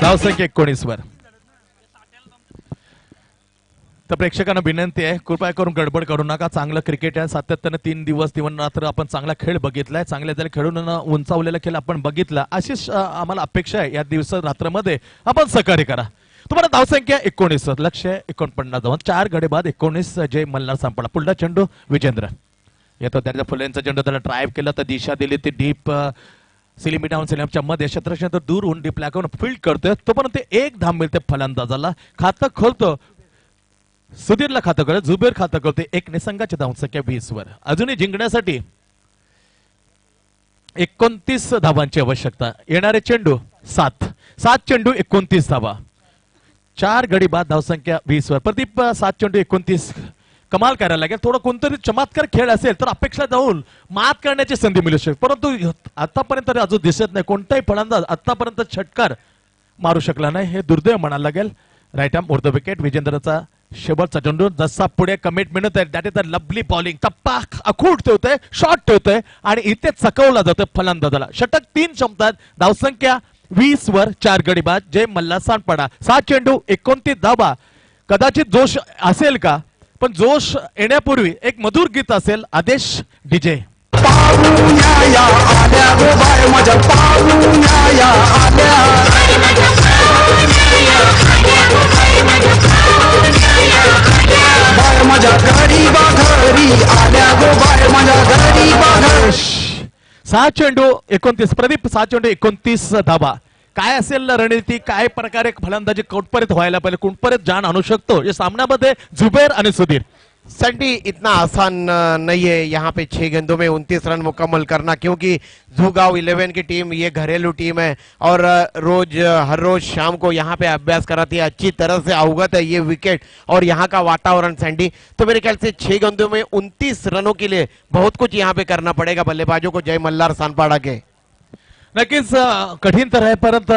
धावसंख्या 19 वर. तर प्रेक्षकांना विनंती आहे, कृपया करून गडबड करू नका. चांगलं क्रिकेट आहे, सातत्यानं 3 दिवस रात्र आपण चांगला खेळ बघितलाय, चांगल्या त्याला खेळून उंचावलेला खेळ आपण बघितला. अशीच आम्हाला अपेक्षा आहे या दिवस रात्रमध्ये आपण सहकार्य करा. तुम्हाला धावसंख्या 19, लक्ष 49 धावा. 4 गडी बाद 19 जय मल्हार सांपडा. पुढला चेंडू विजेंद्र येतो, त्याच्या फुलेंचा चेंडू त्याला ड्राईव्ह केला तर दिशा दिली ती डीप सिलिमी डाऊन सिलिमच्या मध्ये क्षेत्रक्षण दूर होऊन डीप लॅकून फील्ड करतोय. तोपर्यंत 1 धाव मिळते फलंदाजाला. खातं खोलतो सुधीरला, खातं करत जुबेर खातं करते 1 निसंघाची धावसंख्या 20 वर. अजूनही जिंकण्यासाठी 29 धावांची आवश्यकता. येणारे चेंडू 7 चेंडू 29 धावा. 4 गडी बाद धावसंख्या 20 वर. प्रदीप 7 चेंडू 29 कमाल करायला लागेल. थोडा कोणतरी चमत्कार खेळ असेल तर अपेक्षा जाऊन मात करण्याची संधी मिळू शकते, परंतु आतापर्यंत अजून दिसत नाही कोणताही फलंदाज आतापर्यंत षटकार मारू शकला नाही. हे दुर्दैव म्हणायला लागेल. Right arm over the wicket विजेंद्रचा शेवटचा चेंडू. जसा पुढे कमिटमेंट आहे that is the lovely bowling. टप्पा अखूट ठेवतोय, शॉट ठेवतोय आणि इथे चकवला जातोय फलंदाजाला. षटक 3 क्षमतात. धावसंख्या 20 वर. 4 गडी बाद जय मल्हार सांडपाडा. 7 चेंडू 29 धावा. कदाचित जोश असेल का, पण जोश येण्यापूर्वी एक मधुर गीत असेल. आदेश डीजे. माझ्या गरीबा घरी आल्या गो बाय, माझ्या गरीबा घरी. 6 चेंडू 29. प्रदीप 7 चेंडू 29 धावा. काय असेल रणनीती, काय प्रकारे फलंदाजी कुठपर्यंत व्हायला पाहिजे, कुठपर्यंत जाण आणू शकतो या सामन्यामध्ये जुबेर आणि सुधीर. सैंडी इतना आसान नहीं है यहाँ पे 6 गेंदों में 29 रन मुकम्मल करना, क्योंकि जुगाव 11 की टीम ये घरेलू टीम है और हर रोज शाम को यहाँ पे अभ्यास कराती है, अच्छी तरह से अवगत है ये विकेट और यहाँ का वातावरण सैंडी. तो मेरे ख्याल से 6 गेंदों में 29 रनों के लिए बहुत कुछ यहाँ पे करना पड़ेगा बल्लेबाजों को जय मल्हार सांडपाडा के. नक्कीच कठीण तर आहे, परंतु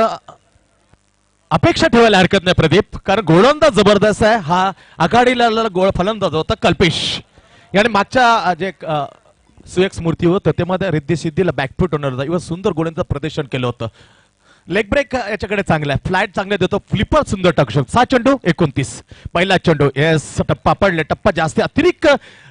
अपेक्षा ठेवायला हरकत नाही प्रदीप, कारण गोलंदाज जबरदस्त आहे. हा आघाडीला गोळ फलंदाज होता कल्पेश. याने मागच्या जे सुएक्स मूर्ती होतं त्यामध्ये रिद्धी सिद्धीला बॅकफुट होणार होता. सुंदर गोलंदाज प्रदर्शन केलं होतं. लेग ब्रेक याच्याकडे चांगला आहे, फ्लॅट चांगले देतो, फ्लिपर सुंदर टाकू शकतो. 7 चेंडू 29. पहिला चेंडू येस टप्पा पडले, टप्पा जास्त अतिरिक्त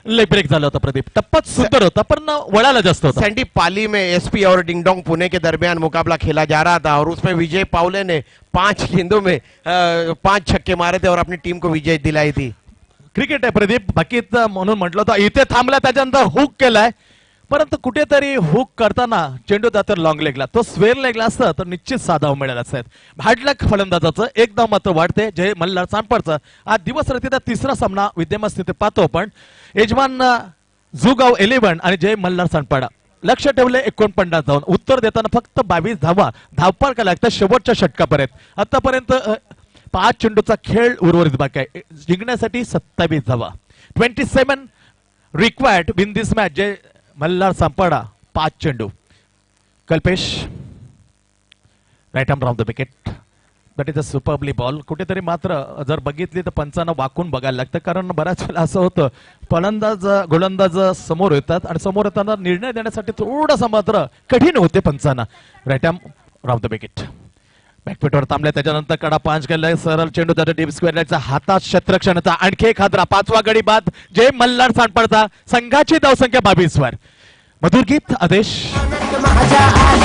लेग ब्रेक झाला होता प्रदीप. टप्पा सुंदर होता पण वळाला जास्त होता. सैंडी पाली में एसपी और डिंगडोंग पुणे के दरमियान मुकाबला खेला जा रहा था और उसमें विजय पावले ने 5 गेंदों में 5 छक्के मारे थे और अपनी टीम को विजय दिलाई थी. क्रिकेट आहे प्रदीप, बाकी म्हणून म्हटलं होतं इथे थांबला, त्याच्यानंतर हुक केलाय, परंतु कुठेतरी हुक करताना चेंडू तर लॉंग लेगला, तो स्क्वेअर लेगला असता तर निश्चित साधाव मिळाला असता. भाडलक फलंदाजाचं 1 धाव मात्र वाढते जय मल्हार सांडपाडचा. आज दिवस रात्रीचा 3रा सामना विद्यमान स्थिती पाहतो आपण. यजमान जुगाव 11 आणि जय मल्हार सांडपाडा. लक्ष ठेवले 49 धावा. उत्तर देताना फक्त 22 धावा धावपार का लागतात शेवटच्या षटकापर्यंत. आतापर्यंत 5 चेंडूचा खेळ उर्वरित बाकी आहे. जिंकण्यासाठी 27 धावा. 27 required win this match. Jai Malhar Sandpada 5 चेंडू. Kalpesh right arm round the wicket. That is a superbly ball. कुठेतरी मात्र जर बघितली तर पंचांना वाकून बघायला लागतं, कारण बऱ्याच वेळा असं होतं फलंदाज गोलंदाज समोर येतात आणि समोर येताना निर्णय देण्यासाठी थोडासा मात्र कठीण होते पंचांना. Right arm round the wicket. बॅकफुटवर थांबले, त्याच्यानंतर कडा पांच केलाय, सरळ चेंडू त्याच्या डीप स्क्वेअरचा हातात क्षेत्ररक्षणाचा आणखी एक हादरा. 5वा गडी बाद. जय मल्हार सांडपडता. संघाची धावसंख्या 22 वर. मधुर गीत आदेश. माझ्या आई